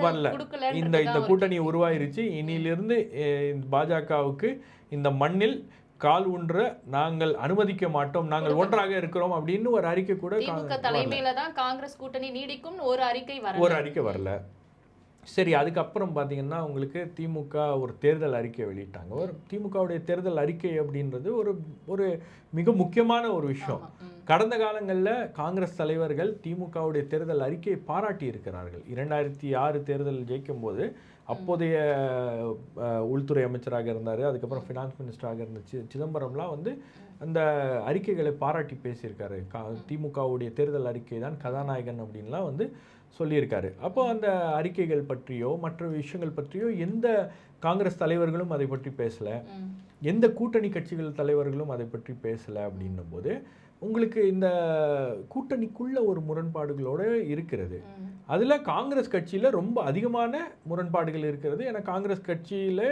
வரல. இந்த கூட்டணி உருவாயிருச்சு, இனியிலிருந்து பாஜகவுக்கு இந்த மண்ணில் கால் ஊன்ற நாங்கள் அனுமதிக்க மாட்டோம், நாங்கள் ஒன்றாக இருக்கிறோம் அப்படின்னு ஒரு அறிக்கை கூட
தலைமையில தான் காங்கிரஸ் கூட்டணி நீடிக்கும் ஒரு அறிக்கை
வரல. சரி, அதுக்கப்புறம் பார்த்தீங்கன்னா உங்களுக்கு திமுக ஒரு தேர்தல் அறிக்கை வெளியிட்டாங்க. ஒரு திமுகவுடைய தேர்தல் அறிக்கை அப்படின்றது ஒரு மிக முக்கியமான ஒரு விஷயம். கடந்த காலங்களில் காங்கிரஸ் தலைவர்கள் திமுகவுடைய தேர்தல் அறிக்கையை பாராட்டி இருக்கிறார்கள். 2006 தேர்தல் ஜெயிக்கும் போது அப்போதைய உள்துறை அமைச்சராக இருந்தார், அதுக்கப்புறம் ஃபினான்ஸ் மினிஸ்டராக இருந்த சிதம்பரம்லாம் வந்து அந்த அறிக்கைகளை பாராட்டி பேசியிருக்காரு. திமுகவுடைய தேர்தல் அறிக்கை தான் கதாநாயகன் அப்படின்லாம் வந்து சொல்லியிருக்காரு. அப்போ அந்த அறிக்கைகள் பற்றியோ மற்ற விஷயங்கள் பற்றியோ எந்த காங்கிரஸ் தலைவர்களும் அதை பற்றி பேசலை, எந்த கூட்டணி கட்சிகள் தலைவர்களும் அதை பற்றி பேசலை. அப்படின்னும் போது உங்களுக்கு இந்த கூட்டணிக்குள்ள ஒரு முரண்பாடுகளோடு இருக்கிறது. அதில் காங்கிரஸ் கட்சியில் ரொம்ப அதிகமான முரண்பாடுகள் இருக்கிறது. ஏன்னா காங்கிரஸ் கட்சியில்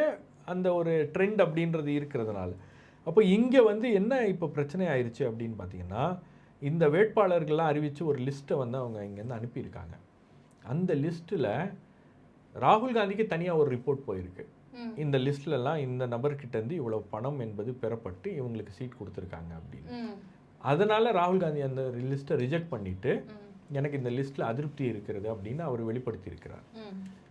அந்த ஒரு ட்ரெண்ட் அப்படின்றது இருக்கிறதுனால. அப்போ இங்கே வந்து என்ன இப்போ பிரச்சனை ஆயிடுச்சு அப்படின்னு பார்த்தீங்கன்னா, இந்த வேட்பாளர்கள்லாம் அறிவித்து ஒரு லிஸ்ட்டை வந்து அவங்க இங்கேருந்து அனுப்பியிருக்காங்க. அந்த லிஸ்ட்டில் ராகுல் காந்திக்கு தனியாக ஒரு ரிப்போர்ட் போயிருக்கு. இந்த லிஸ்ட்லலாம் இந்த நபர்கிட்டேருந்து இவ்வளோ பணம் என்பது பெறப்பட்டு இவங்களுக்கு சீட் கொடுத்துருக்காங்க அப்படின்னு. அதனால் ராகுல் காந்தி அந்த லிஸ்ட்டை ரிஜெக்ட் பண்ணிவிட்டு எனக்கு இந்த லிஸ்ட்டில் அதிருப்தி இருக்கிறது அப்படின்னு அவர் வெளிப்படுத்தியிருக்கிறார்.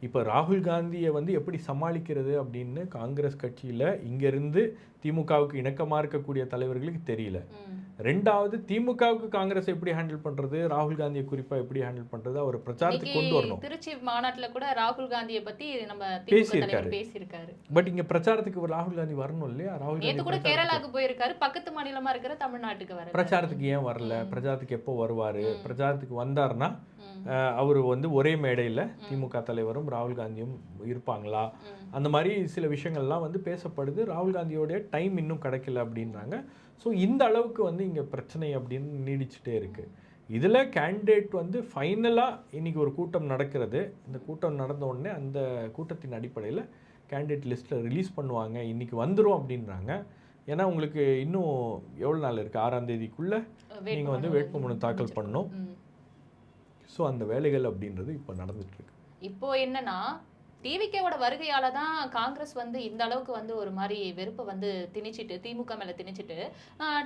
இப்போ ராகுல் காந்தியை வந்து எப்படி சமாளிக்கிறது அப்படின்னு காங்கிரஸ் கட்சியில் இங்கேருந்து திமுகவுக்கு இணக்கமாக இருக்கக்கூடிய தலைவர்களுக்கு தெரியல. ரெண்டாவது, திமுகவுக்கு காங்கிரஸ் எப்படி ஹேண்டில் பண்ணுறது, ராகுல் காந்தியை குறிப்பாக எப்படி ஹேண்டில் பண்ணுறது, அவர் பிரச்சாரத்துக்கு கொண்டு வரணும்.
திருச்சி மாநாட்டில் கூட ராகுல் காந்தியை பற்றி நம்ம பேசியிருக்காரு.
பட் இங்கே பிரச்சாரத்துக்கு ராகுல் காந்தி வரணும் இல்லையா? ராகுல் காந்தி
கூட கேரளாவுக்கு போயிருக்காரு, பக்கத்து மாநிலமாக இருக்கிற தமிழ்நாட்டுக்கு வர
பிரச்சாரத்துக்கு ஏன் வரல? பிரச்சாரத்துக்கு எப்போ வருவார்? பிரச்சாரத்துக்கு வந்தார்னா அவர் வந்து ஒரே மேடையில் திமுக தலைவரும் ராகுல் காந்தியும் இருப்பாங்களா? அந்த மாதிரி சில விஷயங்கள்லாம் வந்து பேசப்படுது. ராகுல் காந்தியோடைய டைம் இன்னும் கிடைக்கல அப்படின்றாங்க. ஸோ இந்த அளவுக்கு வந்து இங்கே பிரச்சனை அப்படின்னு நீடிச்சுட்டே இருக்குது. இதில் கேண்டிடேட் வந்து ஃபைனலாக இன்றைக்கி ஒரு கூட்டம் நடக்கிறது. இந்த கூட்டம் நடந்த உடனே அந்த கூட்டத்தின் அடிப்படையில் கேண்டிடேட் லிஸ்ட்டில் ரிலீஸ் பண்ணுவாங்க, இன்றைக்கி வந்துடும் அப்படின்றாங்க. ஏன்னா உங்களுக்கு இன்னும் எவ்வளோ நாள் இருக்குது, 6ஆம் தேதிக்குள்ளே நீங்கள் வந்து வேட்புமனு தாக்கல் பண்ணணும். ஸோ அந்த வேலைகள் அப்படின்றது இப்போ நடந்துட்டுருக்கு.
இப்போ என்னன்னா டிவிகேவோட வருகையால தான் காங்கிரஸ் வந்து இந்த அளவுக்கு வந்து ஒரு மாதிரி வெறுப்பை வந்து திணிச்சிட்டு திமுக மேல திணிச்சிட்டு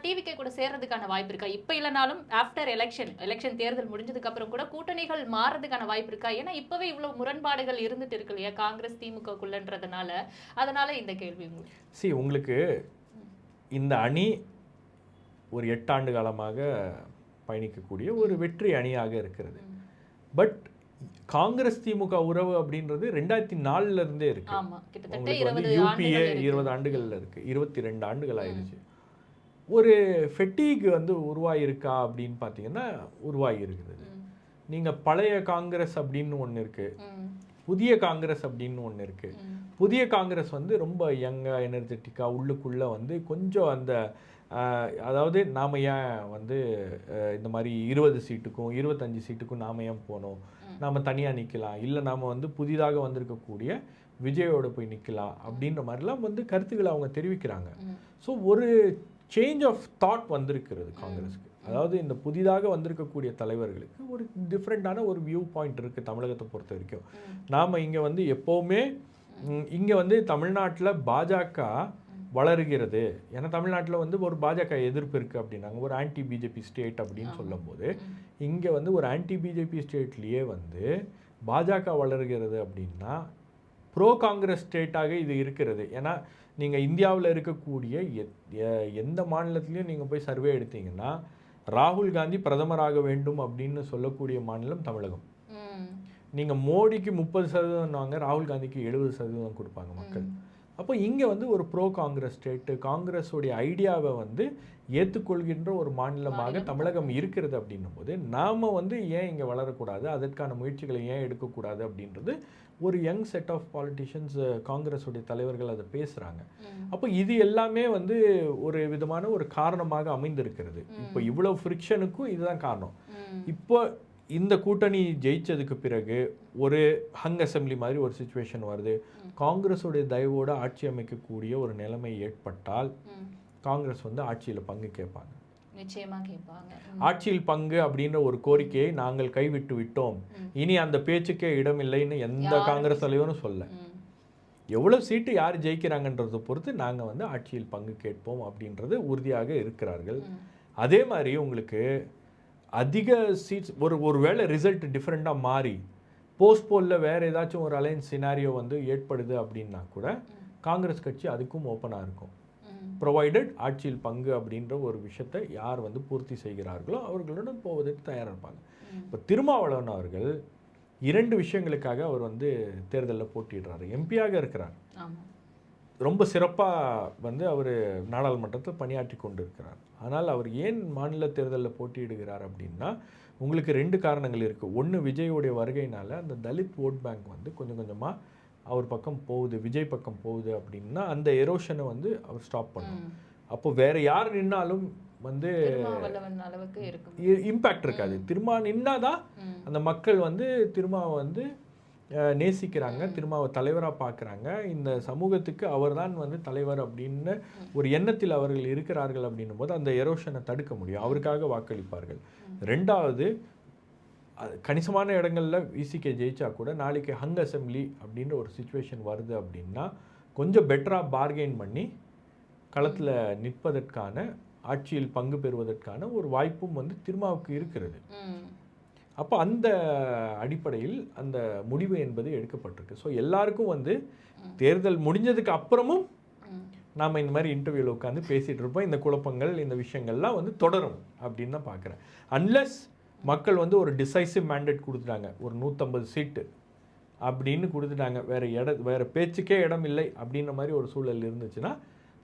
டிவிகே கூட சேர்றதுக்கான வாய்ப்பு இருக்கா? இப்ப இல்லைனாலும் ஆஃப்டர் எலெக்ஷன் தேர்தல் முடிஞ்சதுக்கு அப்புறம் கூட கூட்டணிகள் மாறதுக்கான வாய்ப்பு இருக்கா? ஏன்னா இப்பவே இவ்வளவு முரண்பாடுகள் இருந்துட்டு இருக்கு இல்லையா காங்கிரஸ் திமுகக்குள்ளன்றதுனால, அதனால இந்த கேள்வி
உங்களுக்கு இந்த அணி ஒரு 8 ஆண்டு காலமாக பயணிக்கக்கூடிய ஒரு வெற்றி அணியாக இருக்கிறது. பட் காங்கிரஸ் திமுக உறவு அப்படின்றது 2004 இருந்தே இருக்கு. உங்களுக்கு வந்து யூபிஏ 20 ஆண்டுகள்ல இருக்கு, 22 ஆண்டுகள் ஆயிடுச்சு. ஒரு ஃபெட்டிக் வந்து உருவாயிருக்கா அப்படின்னு பார்த்தீங்கன்னா உருவாகி இருக்குது. நீங்க பழைய காங்கிரஸ் அப்படின்னு ஒன்று இருக்கு, புதிய காங்கிரஸ் அப்படின்னு ஒன்று இருக்கு. புதிய காங்கிரஸ் வந்து ரொம்ப யங்கா எனர்ஜெட்டிக்கா உள்ளுக்குள்ள வந்து கொஞ்சம் அந்த அதாவது நாம் ஏன் வந்து இந்த மாதிரி 20 சீட்டுக்கும் 25 சீட்டுக்கும் நாம் ஏன் போனோம், நாம் தனியாக நிற்கலாம், இல்லை நாம் வந்து புதிதாக வந்திருக்கக்கூடிய விஜயோட போய் நிற்கலாம் அப்படின்ற மாதிரிலாம் வந்து கருத்துக்களை அவங்க தெரிவிக்கிறாங்க. ஸோ ஒரு சேஞ்ச் ஆஃப் தாட் வந்திருக்கிறது காங்கிரஸுக்கு. அதாவது இந்த புதிதாக வந்திருக்கக்கூடிய தலைவர்களுக்கு ஒரு டிஃப்ரெண்ட்டான ஒரு வியூ பாயிண்ட் இருக்குது தமிழகத்தை பொறுத்த வரைக்கும். நாம் இங்கே வந்து எப்போவுமே இங்கே வந்து தமிழ்நாட்டில் பாஜக வளருகிறது, ஏன்னா தமிழ்நாட்டில் வந்து ஒரு பாஜக எதிர்ப்பு இருக்குது அப்படின்னாங்க, ஒரு ஆன்டி பிஜேபி ஸ்டேட் அப்படின்னு சொல்லும் போது இங்கே வந்து ஒரு ஆன்டி பிஜேபி ஸ்டேட்லேயே வந்து பாஜக வளருகிறது அப்படின்னா ப்ரோ காங்கிரஸ் ஸ்டேட்டாக இது இருக்கிறது. ஏன்னா நீங்கள் இந்தியாவில் இருக்கக்கூடிய எந்த மாநிலத்திலையும் நீங்கள் போய் சர்வே எடுத்தீங்கன்னா ராகுல் காந்தி பிரதமராக வேண்டும் அப்படின்னு சொல்லக்கூடிய மாநிலம் தமிழகம். நீங்கள் மோடிக்கு 30% ராகுல் காந்திக்கு 70% கொடுப்பாங்க மக்கள். அப்போ இங்கே வந்து ஒரு ப்ரோ காங்கிரஸ் ஸ்டேட்டு, காங்கிரஸோடைய ஐடியாவை வந்து ஏற்றுக்கொள்கின்ற ஒரு மாநிலமாக தமிழகம் இருக்கிறது அப்படின்னும் போது நாம் வந்து ஏன் இங்கே வளரக்கூடாது, அதற்கான முயற்சிகளை ஏன் எடுக்கக்கூடாது அப்படின்றது ஒரு யங் செட் ஆஃப் பாலிட்டிஷியன்ஸ் காங்கிரஸுடைய தலைவர்கள் அதை பேசுகிறாங்க. அப்போ இது எல்லாமே வந்து ஒரு விதமான ஒரு காரணமாக அமைந்திருக்கிறது. இப்போ இவ்வளோ ஃப்ரிக்ஷனுக்கும் இதுதான் காரணம். இப்போ இந்த கூட்டணி ஜெயிச்சதுக்கு பிறகு ஒரு ஹங் அசெம்பிளி மாதிரி ஒரு சிச்சுவேஷன் வருது, காங்கிரஸுடைய தயவோடு ஆட்சி அமைக்கக்கூடிய ஒரு நிலைமை ஏற்பட்டால் காங்கிரஸ் வந்து ஆட்சியில் பங்கு கேட்பாங்க,
நிச்சயமா கேட்பாங்க.
ஆட்சியில் பங்கு அப்படின்ற ஒரு கோரிக்கையை நாங்கள் கைவிட்டு விட்டோம், இனி அந்த பேச்சுக்கே இடமில்லைன்னு எந்த காங்கிரஸ் தலைவரும் சொல்ல. எவ்வளோ சீட்டு யார் ஜெயிக்கிறாங்கன்றதை பொறுத்து நாங்கள் வந்து ஆட்சியில் பங்கு கேட்போம் அப்படின்றது உறுதியாக இருக்கிறார்கள். அதே மாதிரி உங்களுக்கு அதிக சீட்ஸ் ஒரு வேளை ரிசல்ட் டிஃப்ரெண்ட்டாக மாறி போஸ்ட்போலில் வேறு ஏதாச்சும் ஒரு அலைன்ஸ் சினாரியோ வந்து ஏற்படுது அப்படின்னா கூட காங்கிரஸ் கட்சி அதுக்கும் ஓப்பனாக இருக்கும், ப்ரொவைடட் ஆட்சியில் பங்கு அப்படின்ற ஒரு விஷயத்தை யார் வந்து பூர்த்தி செய்கிறார்களோ அவர்களுடன் போவதற்கு தயாராக இருப்பாங்க. இப்போ திருமாவளவன் அவர்கள் 2 விஷயங்களுக்காக அவர் வந்து தேர்தலில் போட்டிடுறாரு. எம்பியாக இருக்கிறார், ரொம்ப சிறப்பாக வந்து அவர் நாடாளுமன்றத்தில் பணியாற்றி கொண்டு இருக்கிறார். ஆனால் அவர் ஏன் மாநில தேர்தலில் போட்டியிடுகிறார் அப்படின்னா உங்களுக்கு 2 காரணங்கள் இருக்குது. ஒன்று, விஜயோடைய வருகையினால் அந்த தலித் ஓட் பேங்க் வந்து கொஞ்சம் கொஞ்சமாக அவர் பக்கம் போகுது, விஜய் பக்கம் போகுது அப்படின்னா அந்த எரோஷனை வந்து அவர் ஸ்டாப் பண்ணணும். அப்போ வேறு யார் நின்னாலும் வந்து இம்பேக்ட் இருக்காது. திருமா நின்னாதான் அந்த மக்கள் வந்து திருமாவை வந்து நேசிக்கிறாங்க, திருமாவை தலைவராக பார்க்குறாங்க, இந்த சமூகத்துக்கு அவர் தான் வந்து தலைவர் அப்படின்னு ஒரு எண்ணத்தில் அவர்கள் இருக்கிறார்கள் அப்படின்னும் போது அந்த எரோஷனை தடுக்க முடியும், அவருக்காக வாக்களிப்பார்கள். 2வது, கணிசமான இடங்களில் விசிகே ஜெயிச்சா கூட நாளைக்கு ஹங் அசெம்பிளி அப்படின்ற ஒரு சிச்சுவேஷன் வருது அப்படின்னா கொஞ்சம் பெட்டராக பார்கெயின் பண்ணி களத்தில் நிற்பதற்கான, ஆட்சியில் பங்கு பெறுவதற்கான ஒரு வாய்ப்பும் வந்து திருமாவுக்கு இருக்கிறது. அப்போ அந்த அடிப்படையில் அந்த முடிவு என்பது எடுக்கப்பட்டிருக்கு. ஸோ எல்லாருக்கும் வந்து தேர்தல் முடிஞ்சதுக்கு அப்புறமும் நாம் இந்த மாதிரி இன்டர்வியூவில் உட்காந்து பேசிகிட்டு இருப்போம், இந்த குழப்பங்கள் இந்த விஷயங்கள்லாம் வந்து தொடரும் அப்படின்னு தான் பார்க்குறேன். அன்லெஸ் மக்கள் வந்து ஒரு டிசைசிவ் மேண்டேட் கொடுத்துட்டாங்க, ஒரு 150 சீட்டு அப்படின்னு கொடுத்துட்டாங்க, வேறு பேச்சுக்கே இடம் இல்லை அப்படின்ற மாதிரி ஒரு சூழல் இருந்துச்சுன்னா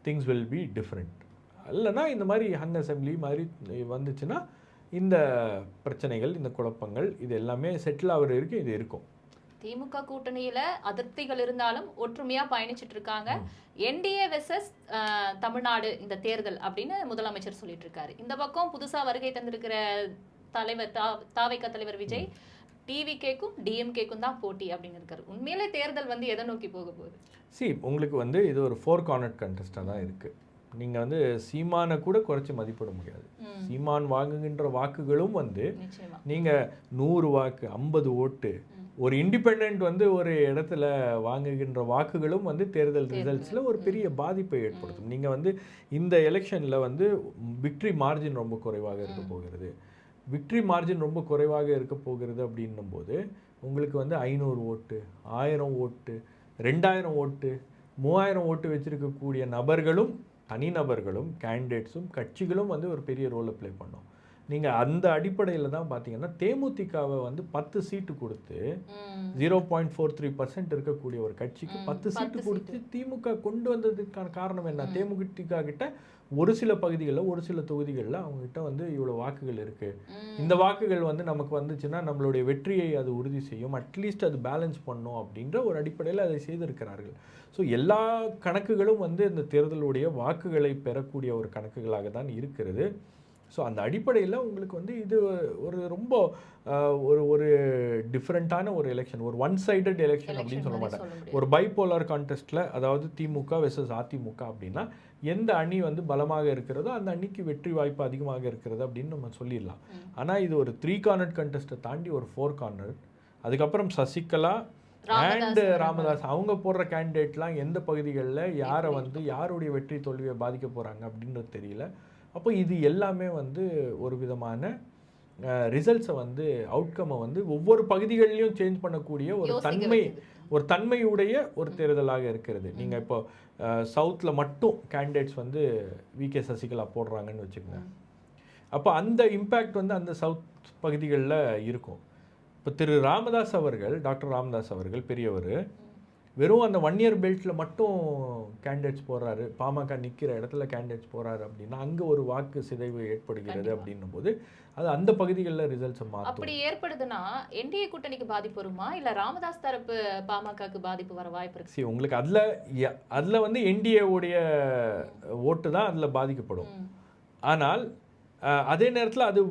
திங்ஸ் வில் பி டிஃப்ரெண்ட். இல்லைனா இந்த மாதிரி ஹங் அசெம்பிளி மாதிரி வந்துச்சுன்னா இந்த பிரச்சனைகள், இந்த குழப்பங்கள் இது எல்லாமே செட்டில் ஆகிற வரைக்கும் இது இருக்கும்.
திமுக கூட்டணியில அதிருப்திகள் இருந்தாலும் ஒற்றுமையா பயணிச்சுட்டு இருக்காங்க. என்டிஏ வெர்சஸ் தமிழ்நாடு இந்த தேர்தல் அப்படின்னு முதலமைச்சர் சொல்லிட்டு இருக்காரு. இந்த பக்கம் புதுசா வருகை தந்திருக்கிற தலைவர் தாவைக்கா தலைவர் விஜய் டிவிகேக்கும் டிஎம்கேக்கும் தான் போட்டி அப்படின்னு இருக்காரு. உண்மையிலே தேர்தல் வந்து எதை நோக்கி போக போகுது?
உங்களுக்கு வந்து இது ஒரு 4 கார்னர் கண்டெஸ்டாக தான் இருக்குது. நீங்கள் வந்து சீமானை கூட குறைச்சி மதிப்பிட முடியாது. சீமான் வாங்குகின்ற வாக்குகளும் வந்து நீங்கள் 100 வாக்கு 50 ஓட்டு, ஒரு இண்டிபெண்ட் வந்து ஒரு இடத்துல வாங்குகின்ற வாக்குகளும் வந்து தேர்தல் ரிசல்ட்ஸில் ஒரு பெரிய பாதிப்பை ஏற்படுத்தும். நீங்கள் வந்து இந்த எலெக்ஷனில் வந்து விக்ட்ரி மார்ஜின் ரொம்ப குறைவாக இருக்க போகிறது. விக்ட்ரி மார்ஜின் ரொம்ப குறைவாக இருக்க போகிறது அப்படின்னும் போது உங்களுக்கு வந்து 500 ஓட்டு, 1000 ஓட்டு, 2000 ஓட்டு, 3000 ஓட்டு வச்சிருக்கக்கூடிய நபர்களும், தனிநபர்களும், கேண்டிடேட்ஸும், கட்சிகளும் வந்து ஒரு பெரிய ரோலை ப்ளே பண்ணோம். நீங்கள் அந்த அடிப்படையில் தான் பார்த்தீங்கன்னா தேமுதிகவை வந்து 10 சீட்டு கொடுத்து 0.43% இருக்கக்கூடிய ஒரு கட்சிக்கு 10 சீட்டு கொடுத்து திமுக கொண்டு வந்ததுக்கான காரணம் என்ன? தேமுதிக கிட்ட ஒரு சில பகுதிகளில், ஒரு சில தொகுதிகளில் அவங்ககிட்ட வந்து இவ்வளோ வாக்குகள் இருக்குது. இந்த வாக்குகள் வந்து நமக்கு வந்துச்சுன்னா நம்மளுடைய வெற்றியை அது உறுதி செய்யும், அட்லீஸ்ட் அது பேலன்ஸ் பண்ணும் அப்படின்ற ஒரு அடிப்படையில் அதை செய்திருக்கிறார்கள். ஸோ எல்லா கணக்குகளும் வந்து இந்த தேர்தலுடைய வாக்குகளை பெறக்கூடிய ஒரு கணக்குகளாக தான் இருக்கிறது. ஸோ அந்த அடிப்படையில் உங்களுக்கு வந்து இது ஒரு ரொம்ப ஒரு டிஃப்ரெண்ட்டான ஒரு எலெக்ஷன், ஒரு ஒன் சைடட் எலெக்ஷன் அப்படின்னு சொல்ல மாட்டேன். ஒரு பைபோலார் கான்டெஸ்ட்டில், அதாவது திமுக வெர்சஸ் அதிமுக அப்படின்னா எந்த அணி வந்து பலமாக இருக்கிறதோ அந்த அணிக்கு வெற்றி வாய்ப்பு அதிகமாக இருக்கிறது அப்படின்னு நம்ம சொல்லிடலாம். ஆனால் இது ஒரு 3 கார்னர் கண்டெஸ்ட்டை தாண்டி ஒரு 4 கார்னர். அதுக்கப்புறம் சசிகலா அண்ட் ராமதாஸ் அவங்க போடுற கேண்டிடேட்லாம் எந்த பகுதிகளில் யாரை வந்து யாருடைய வெற்றி தோல்வியை பாதிக்க போகிறாங்க அப்படின்றது தெரியல. அப்போ இது எல்லாமே வந்து ஒரு விதமான ரிசல்ட்ஸை வந்து அவுட்கம்மை வந்து ஒவ்வொரு பகுதிகளிலையும் சேஞ்ச் பண்ணக்கூடிய ஒரு தன்மையுடைய ஒரு தேர்தலாக இருக்கிறது. நீங்கள் இப்போ சவுத்தில் மட்டும் கேண்டிடேட்ஸ் வந்து விகே சசிகலா போடுறாங்கன்னு வச்சுக்கோங்க. அப்போ அந்த இம்பேக்ட் வந்து அந்த சவுத் பகுதிகளில் இருக்கும். இப்போ டாக்டர் ராமதாஸ் அவர்கள் பெரியவர் வெறும் அந்த 1 இயர் பெல்ட்டில் மட்டும் கேண்டிடேட்ஸ் போடுறாரு, பாமக நிற்கிற இடத்துல கேண்டிடேட்ஸ் போடுறாரு அப்படின்னா அங்கே ஒரு வாக்கு சிதைவு ஏற்படுகிறது அப்படின்னும் போது அது அந்த பகுதிகளில் ரிசல்ட்ஸை மாற்றும்.
அப்படி ஏற்படுதுன்னா என்டிஏ கூட்டணிக்கு பாதிப்பு வருமா, இல்லை ராமதாஸ் தரப்பு பாமகக்கு பாதிப்பு வர வாய்ப்பு இருக்கு?
சரி, உங்களுக்கு அதில் வந்து என்டிஏவுடைய ஓட்டு தான் அதில் பாதிக்கப்படும். ஆனால் அதே நேரத்தில் அது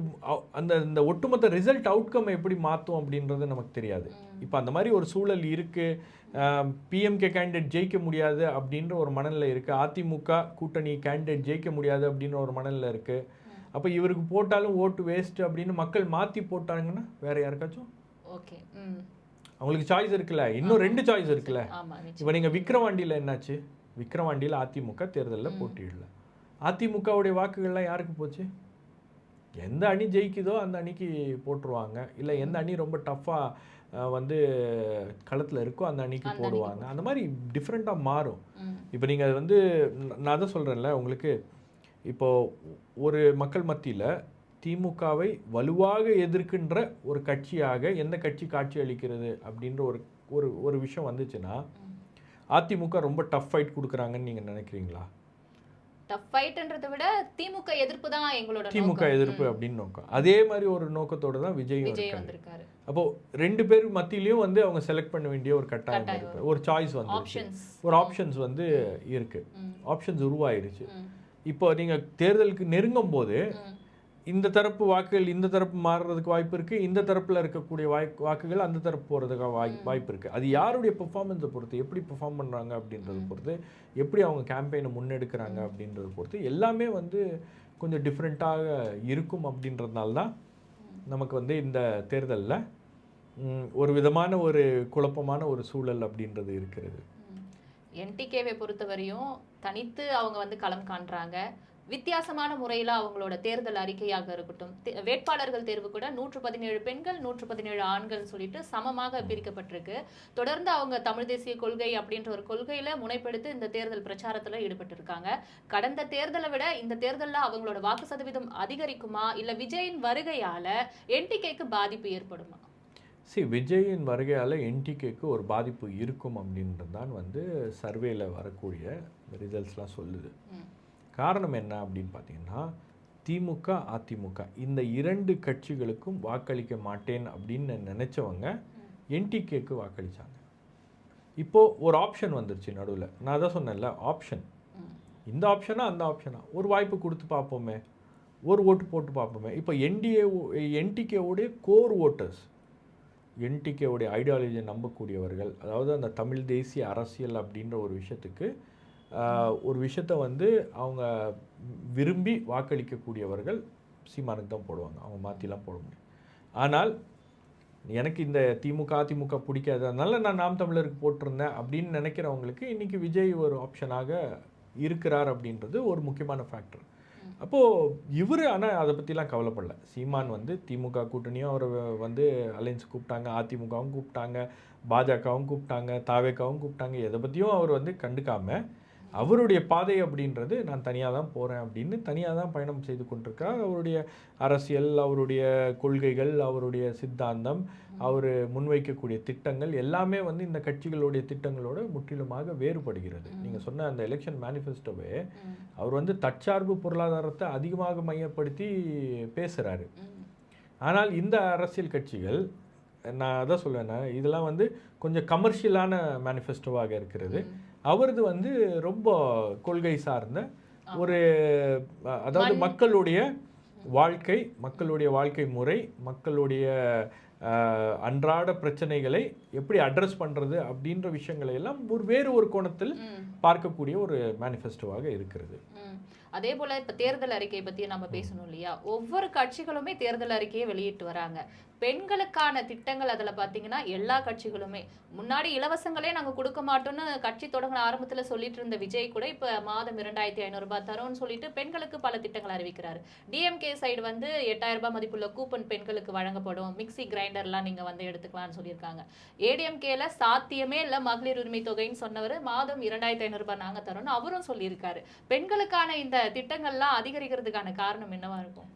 அந்த ஒட்டுமொத்த ரிசல்ட் அவுட்கம் எப்படி மாற்றும் அப்படின்றது நமக்கு தெரியாது. இப்போ அந்த மாதிரி ஒரு சூழல் இருக்குது. பிஎம்கே கேண்டிடேட் ஜெயிக்க முடியாது அப்படின்ற ஒரு மனநிலை இருக்குது. அதிமுக கூட்டணி கேண்டிடேட் ஜெயிக்க முடியாது அப்படின்ற ஒரு மனநிலை இருக்குது. அப்போ இவருக்கு போட்டாலும் ஓட்டு வேஸ்ட் அப்படின்னு மக்கள் மாற்றி போட்டாங்கன்னா வேற யாருக்காச்சும்
ஓகே,
அவங்களுக்கு சாய்ஸ் இருக்குல்ல, இன்னும் 2 சாய்ஸ் இருக்குல்ல. இப்போ நீங்கள் விக்கிரவாண்டியில் என்னாச்சு? விக்கிரவாண்டியில் அதிமுக தேர்தலில் போட்டியிடல. அதிமுகவுடைய வாக்குகள்லாம் யாருக்கு போச்சு? எந்த அணி ஜெயிக்குதோ அந்த அணிக்கு போட்டுருவாங்க, இல்லை எந்த அணி ரொம்ப டஃப்பாக வந்து களத்தில் இருக்கோ அந்த அணிக்கு போடுவாங்க. அந்த மாதிரி டிஃப்ரெண்ட்டாக மாறும். இப்போ நீங்கள் வந்து நான் தான் சொல்கிறேன்ல உங்களுக்கு, இப்போது ஒரு மக்கள் மத்தியில் திமுகவை வலுவாக எதிர்க்கின்ற ஒரு கட்சியாக எந்த கட்சி காட்சி அளிக்கிறது அப்படின்ற ஒரு விஷயம் வந்துச்சுன்னா அதிமுக ரொம்ப டஃப் ஃபைட் கொடுக்குறாங்கன்னு நீங்கள் நினைக்கிறீங்களா?
டஃப் ஃபைட்ன்றதை விட திமுக எதிர்ப்பு தான் எங்களோட
திமுக எதிர்ப்பு அப்படின்னு நோக்கம். அதே மாதிரி ஒரு நோக்கத்தோட தான் விஜய் வந்திருக்காரு. அப்போ 2 பேர் மத்தியிலையும் வந்து அவங்க செலக்ட் பண்ண வேண்டிய ஒரு கட்டாயம் இருக்கு, ஒரு சாய்ஸ் வந்து ஒரு ஆப்ஷன்ஸ் வந்து இருக்கு, ஆப்ஷன்ஸ் உருவாயிருச்சு. இப்போ நீங்க தேர்தலுக்கு நெருங்கும் போது இந்த தரப்பு வாக்குகள் இந்த தரப்பு மாறுறதுக்கு வாய்ப்பு இருக்கு, இந்த தரப்புல இருக்கக்கூடிய வாக்குகள் அந்த தரப்பு போறதுக்கு வாய்ப்பு இருக்கு. அது யாருடைய பெர்ஃபார்மன்ஸை பொறுத்து, எப்படி பெர்ஃபார்ம் பண்றாங்க அப்படின்றத பொறுத்து, எப்படி அவங்க கேம்பெயினை முன்னெடுக்கிறாங்க அப்படின்றத பொறுத்து எல்லாமே வந்து கொஞ்சம் டிஃப்ரெண்ட்டாக இருக்கும். அப்படின்றதுனால தான் நமக்கு வந்து இந்த தேர்தலில் ஒரு விதமான ஒரு குழப்பமான ஒரு சூழல் அப்படின்றது இருக்கிறது.
என்டிகேவை பொறுத்தவரையும் தனித்து அவங்க வந்து களம் காண்றாங்க. வித்தியாசமான முறையில் அவங்களோட தேர்தல் அறிக்கையாக இருக்கட்டும், வேட்பாளர்கள் தேர்வு கூட 117 பெண்கள் 117 ஆண்கள் சொல்லிட்டு சமமாக பிரிக்கப்பட்டிருக்கு. தொடர்ந்து அவங்க தமிழ் தேசிய கொள்கை அப்படின்ற ஒரு கொள்கையில முனைப்படுத்தி இந்த தேர்தல் பிரச்சாரத்துல ஈடுபட்டு இருக்காங்க. கடந்த தேர்தலை விட இந்த தேர்தலில் அவங்களோட வாக்கு சதவீதம் அதிகரிக்குமா, இல்ல விஜயின் வருகையால என்டிகேக்கு பாதிப்பு ஏற்படுமா?
விஜயின் வருகையால் என்டிகேக்கு ஒரு பாதிப்பு இருக்கும் அப்படின்றது தான் வந்து சர்வேல வரக்கூடிய ரிசல்ட்ஸ்லாம் சொல்லுது. காரணம் என்ன அப்படின்னு பார்த்தீங்கன்னா, திமுக அதிமுக இந்த 2 கட்சிகளுக்கும் வாக்களிக்க மாட்டேன் அப்படின்னு நினச்சவங்க என்டிகேக்கு வாக்களித்தாங்க. இப்போது ஒரு ஆப்ஷன் வந்துருச்சு நடுவில். நான் தான் சொன்னேன்ல, ஆப்ஷன், இந்த ஆப்ஷனா அந்த ஆப்ஷனா, ஒரு வாய்ப்பு கொடுத்து பார்ப்போமே. ஒரு ஓட்டு போட்டு பார்ப்போமே. இப்போ என்டிகேவுடைய கோர் ஓட்டர்ஸ், என்டிகேவுடைய ஐடியாலஜியை நம்பக்கூடியவர்கள், அதாவது அந்த தமிழ் தேசிய அரசியல் அப்படின்ற ஒரு விஷயத்துக்கு ஒரு விஷயத்தை வந்து அவங்க விரும்பி வாக்களிக்கக்கூடியவர்கள் சீமானுக்கு தான் போடுவாங்க. அவங்க மாற்றிலாம் போட முடியும். ஆனால் எனக்கு இந்த அதிமுக பிடிக்காது, அதனால நான் நாம் தமிழருக்கு போட்டிருந்தேன் அப்படின்னு நினைக்கிறவங்களுக்கு இன்றைக்கி விஜய் ஒரு ஆப்ஷனாக இருக்கிறார் அப்படின்றது ஒரு முக்கியமான ஃபேக்டர். அப்போது இவர் ஆனால் அதை பற்றிலாம் கவலைப்படல. சீமான் வந்து திமுக கூட்டணியும் அவரை வந்து அலைன்ஸ் கூப்பிட்டாங்க, அதிமுகவும் கூப்பிட்டாங்க, பாஜகவும் கூப்பிட்டாங்க, தாவேக்காவும் கூப்பிட்டாங்க. எதை பற்றியும் அவர் வந்து கண்டுக்காமல் அவருடைய பாதை அப்படின்றது நான் தனியாக தான் போகிறேன் அப்படின்னு தனியாக தான் பயணம் செய்து கொண்டிருக்கார். அவருடைய அரசியல், அவருடைய கொள்கைகள், அவருடைய சித்தாந்தம், அவர் முன்வைக்கக்கூடிய திட்டங்கள் எல்லாமே வந்து இந்த கட்சிகளுடைய திட்டங்களோட முற்றிலுமாக வேறுபடுகிறது. நீங்கள் சொன்ன அந்த எலெக்ஷன் மேனிஃபெஸ்டோவே அவர் வந்து தற்சார்பு பொருளாதாரத்தை அதிகமாக மையப்படுத்தி பேசுகிறாரு. ஆனால் இந்த அரசியல் கட்சிகள், நான் அதான் சொல்லுவேன்னா, இதெல்லாம் வந்து கொஞ்சம் கமர்ஷியலான மேனிஃபெஸ்டோவாக இருக்கிறது. அவரது வந்து ரொம்ப கொள்கை சார்ந்த ஒரு, அதாவது மக்களுடைய வாழ்க்கை முறை, மக்களுடைய அன்றாட பிரச்சனைகளை எப்படி அட்ரஸ் பண்ணுறது அப்படின்ற விஷயங்களை எல்லாம் வேறு ஒரு கோணத்தில் பார்க்கக்கூடிய ஒரு மேனிஃபெஸ்டோவாக இருக்கிறது.
அதே போல இப்ப தேர்தல் அறிக்கை பத்தி நம்ம பேசணும் இல்லையா? ஒவ்வொரு கட்சிகளுமே தேர்தல் அறிக்கையை வெளியிட்டு வராங்க. பெண்களுக்கான திட்டங்கள் அதுல பாத்தீங்கன்னா எல்லா கட்சிகளுமே, முன்னாடி இலவசங்களே நாங்க கொடுக்க மாட்டோம்னு கட்சி தொடங்கின ஆரம்பத்துல சொல்லிட்டு இருந்த விஜய் கூட இப்ப மாதம் 2500 ரூபாய் தரோம்னு சொல்லிட்டு பெண்களுக்கு பல திட்டங்கள் அறிவிக்கிறாரு. டிஎம்கே சைடு வந்து 8000 ரூபாய் மதிப்புள்ள கூப்பன் பெண்களுக்கு வழங்கப்படும், மிக்சி கிரைண்டர்லாம் நீங்க வந்து எடுத்துக்கலாம்னு சொல்லியிருக்காங்க. ஏடிஎம்கேல சாத்தியமே இல்ல மகளிர் உரிமை தொகைன்னு சொன்னவர் மாதம் 2500 ரூபாய் நாங்க தரோம்னு அவரும் சொல்லியிருக்காரு. பெண்களுக்கான இந்த திட்டங்கள்லாம் அதிகரிக்கிறதுக்கான காரணம் என்னவா இருக்கும்?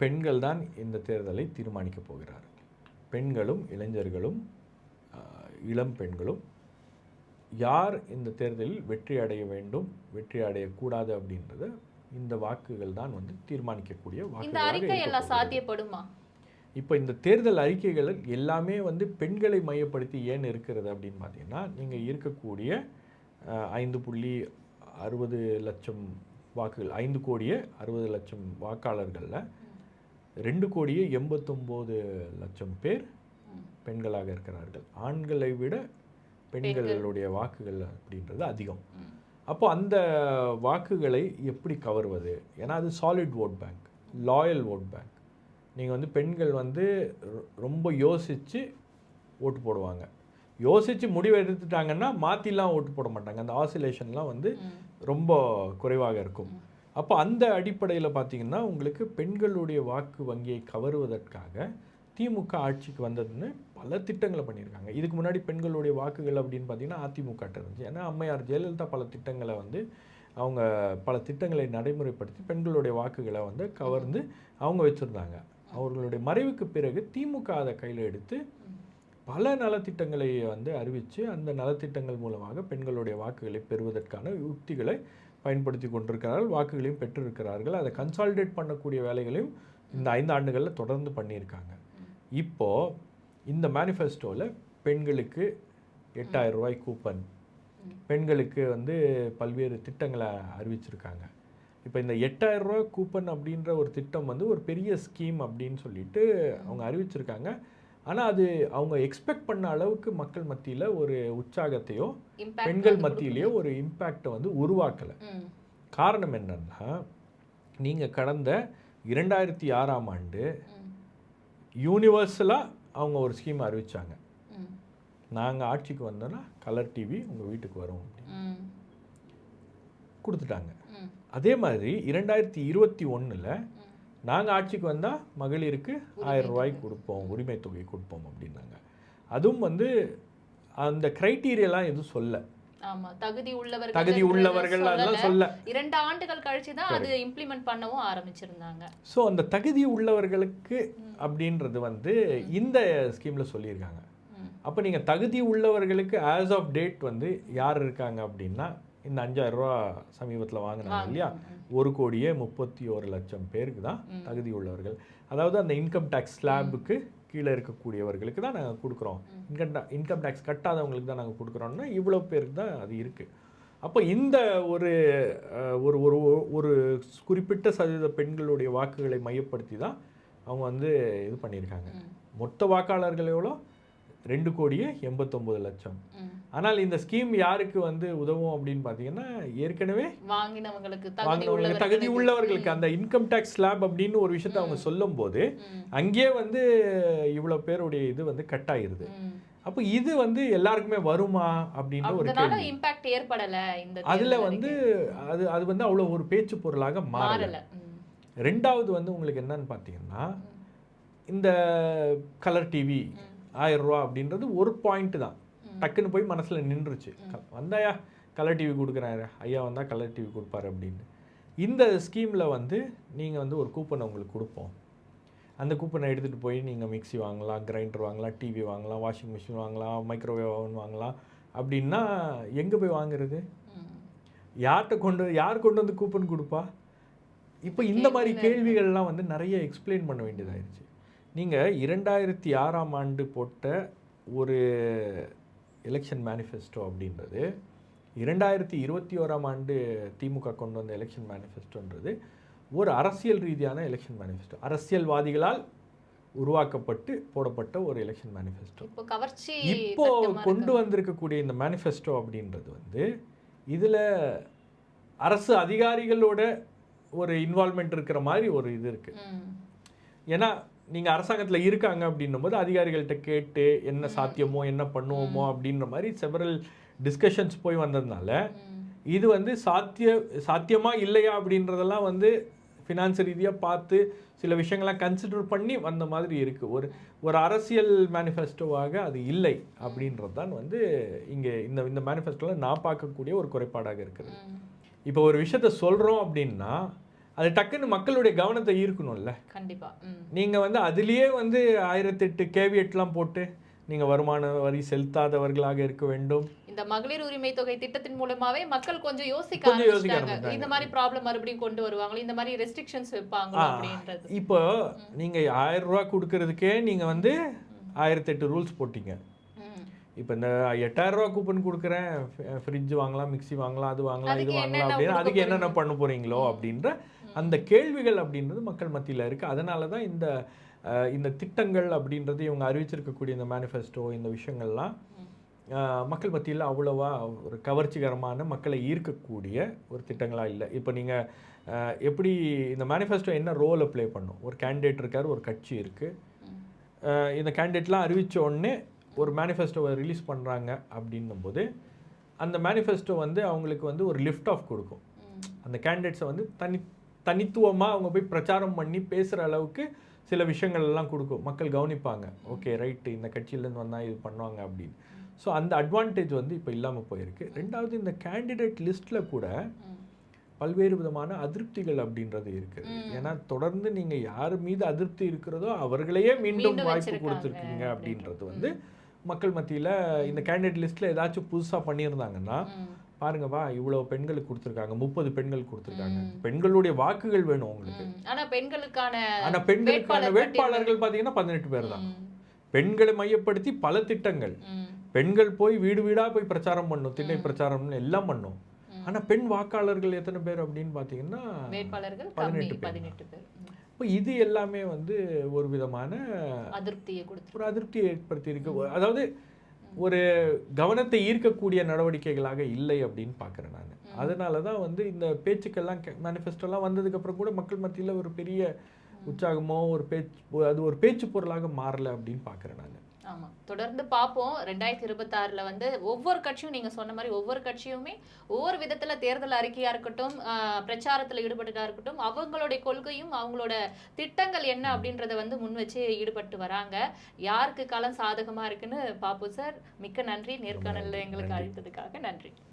பெண்கள் தான் இந்த தேர்தலை தீர்மானிக்க போகிறார்கள். பெண்களும் இளைஞர்களும் இளம் பெண்களும் யார் இந்த தேர்தலில் வெற்றி அடைய வேண்டும், வெற்றி அடையக்கூடாது அப்படின்றத இந்த வாக்குகள் தான் வந்து தீர்மானிக்கக்கூடிய வாக்குகளாக
சாத்தியப்படுமா?
இப்போ இந்த தேர்தல் அறிக்கைகள் எல்லாமே வந்து பெண்களை மையப்படுத்தி ஏன் இருக்கிறது அப்படின்னு பார்த்தீங்கன்னா, நீங்கள் இருக்கக்கூடிய 5.60 லட்சம் வாக்குகள், 5,60,00,000 வாக்காளர்களில் 2,89,00,000 பேர் பெண்களாக இருக்கிறார்கள். ஆண்களை விட பெண்களுடைய வாக்குகள் அப்படின்றது அதிகம். அப்போ அந்த வாக்குகளை எப்படி கவர்வது? ஏன்னா அது solid vote bank, loyal vote bank. நீங்கள் வந்து பெண்கள் வந்து ரொம்ப யோசித்து ஓட்டு போடுவாங்க. யோசித்து முடிவு எடுத்துட்டாங்கன்னா மாற்றிலாம் ஓட்டு போட மாட்டாங்க. அந்த ஆசிலேஷன்லாம் வந்து ரொம்ப குறைவாக இருக்கும். அப்போ அந்த அடிப்படையில் பார்த்தீங்கன்னா உங்களுக்கு பெண்களுடைய வாக்கு வங்கியை கவருவதற்காக திமுக ஆட்சிக்கு வந்ததுன்னு பல திட்டங்களை பண்ணியிருக்காங்க. இதுக்கு முன்னாடி பெண்களுடைய வாக்குகள் அப்படின்னு பார்த்தீங்கன்னா அதிமுக இருந்துச்சு. ஏன்னா அம்மையார் ஜெயலலிதா பல திட்டங்களை வந்து அவங்க பல திட்டங்களை நடைமுறைப்படுத்தி பெண்களுடைய வாக்குகளை வந்து கவர்ந்து அவங்க வச்சுருந்தாங்க. அவர்களுடைய மறைவுக்கு பிறகு திமுக அதை கையில் எடுத்து பல நலத்திட்டங்களை வந்து அறிவித்து அந்த நலத்திட்டங்கள் மூலமாக பெண்களுடைய வாக்குகளை பெறுவதற்கான யுக்திகளை பயன்படுத்தி கொண்டிருக்கிறார்கள், வாக்குகளையும் பெற்றிருக்கிறார்கள். அதை கன்சாலிடேட் பண்ணக்கூடிய வேலைகளையும் இந்த 5 ஆண்டுகளில் தொடர்ந்து பண்ணியிருக்காங்க. இப்போது இந்த மேனிஃபெஸ்டோவில் பெண்களுக்கு 8000 ரூபாய் கூப்பன், பெண்களுக்கு வந்து பல்வேறு திட்டங்களை அறிவிச்சிருக்காங்க. இப்போ இந்த 8000 ரூபாய் கூப்பன் அப்படின்ற ஒரு திட்டம் வந்து ஒரு பெரிய ஸ்கீம் அப்படின்னு சொல்லிட்டு அவங்க அறிவிச்சிருக்காங்க. ஆனால் அது அவங்க எக்ஸ்பெக்ட் பண்ண அளவுக்கு மக்கள் மத்தியில் ஒரு உற்சாகத்தையோ பெண்கள் மத்தியிலேயோ ஒரு இம்பேக்டை வந்து உருவாக்கலை. காரணம் என்னன்னா, நீங்கள் கடந்த 2006ஆம் ஆண்டு யூனிவர்சலாக அவங்க ஒரு ஸ்கீம் அறிவித்தாங்க. நாங்கள் ஆட்சிக்கு வந்தோன்னா கலர் டிவி உங்கள் வீட்டுக்கு வரும் அப்படின்னு கொடுத்துட்டாங்க. அதே மாதிரி 2021 நாங்கள் ஆட்சிக்கு வந்தால் மகளிருக்கு 1000 ரூபாய் கொடுப்போம், உரிமை தொகை கொடுப்போம் அப்படின்னாங்க. அதுவும் வந்து அந்த கிரைட்டீரியெல்லாம் எதுவும் சொல்ல,
தகுதி
உள்ளவர்கள் அதெல்லாம் சொல்ல
2 ஆண்டுகள் கழிச்சு தான் அது இம்ப்ளிமெண்ட் பண்ணவும் ஆரம்பிச்சிருந்தாங்க.
ஸோ அந்த தகுதி உள்ளவர்களுக்கு அப்படின்றது வந்து இந்த ஸ்கீமில் சொல்லியிருக்காங்க. அப்போ நீங்கள் தகுதி உள்ளவர்களுக்கு ஆஸ் ஆஃப் டேட் வந்து யார் இருக்காங்க அப்படின்னா, இந்த 5000 ரூபா சமீபத்தில் வாங்கினாங்க இல்லையா, 1,31,00,000 பேருக்கு தான் தகுதி உள்ளவர்கள். அதாவது அந்த இன்கம் டேக்ஸ் ஸ்லாபுக்கு கீழே இருக்கக்கூடியவர்களுக்கு தான் நாங்கள் கொடுக்குறோம், இன்கம் டேக்ஸ் கட்டாதவங்களுக்கு தான் நாங்கள் கொடுக்குறோம்னா இவ்வளோ பேருக்கு தான் அது இருக்குது. அப்போ இந்த ஒரு ஒரு ஒரு ஒரு குறிப்பிட்ட சதவீத பெண்களுடைய வாக்குகளை மையப்படுத்தி தான் அவங்க வந்து இது பண்ணியிருக்காங்க. மொத்த வாக்காளர்கள் எவ்வளோ? 2,89,00,000. ஆனால் இந்த ஸ்கீம் யாருக்கு வந்து உதவும் அப்படின்னு பார்த்தீங்கன்னா, ஏற்கனவே வாங்கினவங்களுக்கு, தகுதி உள்ளவர்களுக்கு அந்த இன்கம் டேக்ஸ் ஸ்லாப் அப்படின்னு ஒரு விஷயத்தை அவங்க சொல்லும்போது அங்கேயே வந்து இவ்வளோ பேருடைய இது வந்து கட் ஆயிருது. அப்போ இது வந்து எல்லாருக்குமே வருமா அப்படின்ற ஒரு கேள்வி.
இம்பாக்ட் ஏற்படல இந்த
அதுல வந்து அது வந்து அவ்வளோ ஒரு பேச்சு பொருளாக மாறல. ரெண்டாவது வந்து உங்களுக்கு என்னன்னு பார்த்தீங்கன்னா, இந்த கலர் டிவி 1000 ரூபா அப்படின்றது ஒரு பாயிண்ட் தான். டக்குன்னு போய் மனசுல நின்றுச்சு. வந்தாயா கலர் டிவி கொடுக்குறாரு, ஐயா வந்தால் கலர் டிவி கொடுப்பாரு அப்படின்னு. இந்த ஸ்கீமில் வந்து நீங்கள் வந்து ஒரு கூப்பனை உங்களுக்கு கொடுப்போம். அந்த கூப்பனை எடுத்துகிட்டு போய் நீங்கள் மிக்சி வாங்கலாம், கிரைண்டர் வாங்கலாம், டிவி வாங்கலாம், வாஷிங் மிஷின் வாங்கலாம், மைக்ரோவேவ் ஓவன் வாங்கலாம். அப்படின்னா எங்கே போய் வாங்குறது? யார் கொண்டு வந்து கூப்பன் கொடுப்பா? இப்போ இந்த மாதிரி கேள்விகள்லாம் வந்து நிறைய எக்ஸ்பிளைன் பண்ண வேண்டியதாகிடுச்சு. நீங்கள் 2006ஆம் ஆண்டு போட்ட ஒரு எலெக்ஷன் மேனிஃபெஸ்டோ அப்படின்றது 2021ஆம் ஆண்டு திமுக கொண்டு வந்த எலெக்ஷன் மேனிஃபெஸ்டோன்றது ஒரு அரசியல் ரீதியான எலெக்ஷன் மேனிஃபெஸ்டோ, அரசியல்வாதிகளால் உருவாக்கப்பட்டு போடப்பட்ட ஒரு எலெக்ஷன் மேனிஃபெஸ்டோ. இப்போ கொண்டு வந்திருக்கக்கூடிய இந்த மேனிஃபெஸ்டோ அப்படின்றது வந்து இதில் அரசு அதிகாரிகளோட ஒரு இன்வால்மெண்ட் இருக்கிற மாதிரி ஒரு இது இருக்குது. ஏன்னா நீங்கள் அரசாங்கத்தில் இருக்காங்க அப்படின்னும் போது அதிகாரிகள்கிட்ட கேட்டு என்ன சாத்தியமோ என்ன பண்ணுவோமோ அப்படின்ற மாதிரி செவரல் டிஸ்கஷன்ஸ் போய் வந்ததுனால இது வந்து சாத்தியமா இல்லையா அப்படின்றதெல்லாம் வந்து ஃபினான்ஸ் ரீதியாக பார்த்து சில விஷயங்கள்லாம் கன்சிடர் பண்ணி வந்த மாதிரி இருக்குது. ஒரு அரசியல் மேனிஃபெஸ்டோவாக அது இல்லை அப்படின்றது தான் வந்து இங்கே இந்த மேனிஃபெஸ்டோவில் நான் பார்க்கக்கூடிய ஒரு குறைபாடாக இருக்குது. இப்போ ஒரு விஷயத்த சொல்கிறோம் அப்படின்னா அது டக்குன்னு மக்களுடைய கவனத்தை ஈர்க்கணும்ல.
கண்டிப்பா.
நீங்கள் வந்து அதுலேயே வந்து 1008 கேவியட்லாம் போட்டு நீங்கள் வருமான வரி செலுத்தாதவர்களாக இருக்க வேண்டும்.
இந்த மகளிர் உரிமை தொகை திட்டத்தின் மூலமாவே மக்கள் கொஞ்சம் யோசிக்க ஆரம்பிச்சாங்க. இந்த மாதிரி ப்ராப்ளம் மறுபடியும் கொண்டு வருவாங்க, இந்த மாதிரி ரெஸ்ட்ரிக்ஷன்ஸ் வைப்பாங்க அப்படின்றது.
இப்போ நீங்க 1000 ரூபாய் கொடுக்கறதுக்கே நீங்க வந்து 1008 ரூல்ஸ் போட்டீங்க. இப்போ இந்த 8000 ரூபாய் கூப்பன் கொடுக்குறேன், ஃப்ரிட்ஜ் வாங்கலாம், மிக்சி வாங்கலாம், அது வாங்கலாம், இது வாங்கலாம் அப்படின்னு அதுக்கு என்னென்ன பண்ண போறீங்களோ அப்படின்ற அந்த கேள்விகள் அப்படின்றது மக்கள் மத்தியில் இருக்குது. அதனால தான் இந்த திட்டங்கள் அப்படின்றது இவங்க அறிவிச்சிருக்கக்கூடிய இந்த மேனிஃபெஸ்டோ இந்த விஷயங்கள்லாம் மக்கள் மத்தியில் அவ்வளோவா ஒரு கவர்ச்சிகரமான மக்களை ஈர்க்கக்கூடிய ஒரு திட்டங்களாக இல்லை. இப்போ நீங்கள் எப்படி இந்த மேனிஃபெஸ்டோ என்ன ரோலை ப்ளே பண்ணும்? ஒரு கேண்டிடேட் இருக்கார், ஒரு கட்சி இருக்குது. இந்த கேண்டிடேட்லாம் அறிவித்த உடனே ஒரு மேனிஃபெஸ்டோவை ரிலீஸ் பண்ணுறாங்க அப்படின்னும் போது அந்த மேனிஃபெஸ்டோ வந்து அவங்களுக்கு வந்து ஒரு லிஃப்ட் ஆஃப் கொடுக்கும். அந்த கேண்டிடேட்ஸை வந்து தனித்துவமாக அவங்க போய் பிரச்சாரம் பண்ணி பேசுகிற அளவுக்கு சில விஷயங்கள் எல்லாம் கொடுக்கும். மக்கள் கவனிப்பாங்க, ஓகே ரைட்டு இந்த கட்சியிலேருந்து வந்தால் இது பண்ணுவாங்க அப்படின்னு. ஸோ அந்த அட்வான்டேஜ் வந்து இப்போ இல்லாமல் போயிருக்கு. ரெண்டாவது, இந்த கேண்டிடேட் லிஸ்ட்டில் கூட பல்வேறு விதமான அதிருப்திகள் அப்படின்றது இருக்குது. ஏன்னா தொடர்ந்து நீங்கள் யார் மீது அதிருப்தி இருக்கிறதோ அவர்களையே மீண்டும் வாய்ப்பு கொடுத்துருக்கீங்க அப்படின்றது வந்து மக்கள் மத்தியில் இந்த கேண்டிடேட் லிஸ்ட்டில் ஏதாச்சும் புதுசாக பண்ணியிருந்தாங்கன்னா பாருங்கப்பா இவ்வளோ பெண்களுக்கு கொடுத்துருக்காங்க, 30 பெண்கள் கொடுத்துருக்காங்க. பெண்களுடைய வாக்குகள் வேணும் உங்களுக்கு.
ஆனால் பெண்களுக்கான
வேட்பாளர்கள் பார்த்தீங்கன்னா 18 பேர் தான். பெண்களை மையப்படுத்தி பல திட்டங்கள். பெண்கள் போய் வீடு வீடாக போய் பிரச்சாரம் பண்ணும், திண்ணை பிரச்சாரம்னு எல்லாம் பண்ணும். ஆனால் பெண் வாக்காளர்கள் எத்தனை பேர் அப்படின்னு பார்த்தீங்கன்னா 18 பேர். இப்போ இது எல்லாமே வந்து ஒரு விதமான அதிருப்தியை ஏற்படுத்தி இருக்கு. அதாவது ஒரு கவனத்தை ஈர்க்கக்கூடிய நடவடிக்கைகளாக இல்லை அப்படின்னு பார்க்குறேன் நான். அதனால தான் வந்து இந்த பேச்சுக்கெல்லாம் மேனிஃபெஸ்டோலாம் வந்ததுக்கப்புறம் கூட மக்கள் மத்தியில் ஒரு பெரிய உற்சாகமோ அது ஒரு பேச்சு பொருளாக மாறலை அப்படின்னு பார்க்குறேன் நான்.
ஆமாம், தொடர்ந்து பார்ப்போம். 2026 வந்து ஒவ்வொரு கட்சியும் நீங்கள் சொன்ன மாதிரி ஒவ்வொரு கட்சியுமே ஒவ்வொரு விதத்தில் தேர்தல் அறிக்கையாக இருக்கட்டும், பிரச்சாரத்தில் ஈடுபட்டதாக இருக்கட்டும், அவங்களுடைய கொள்கையும் அவங்களோட திட்டங்கள் என்ன அப்படின்றத வந்து முன் வச்சு ஈடுபட்டு வராங்க. யாருக்கு காலம் சாதகமாக இருக்குன்னு பார்ப்போம் சார். மிக்க நன்றி, நேர்காணலில் எங்களுக்கு அழைத்ததுக்காக நன்றி.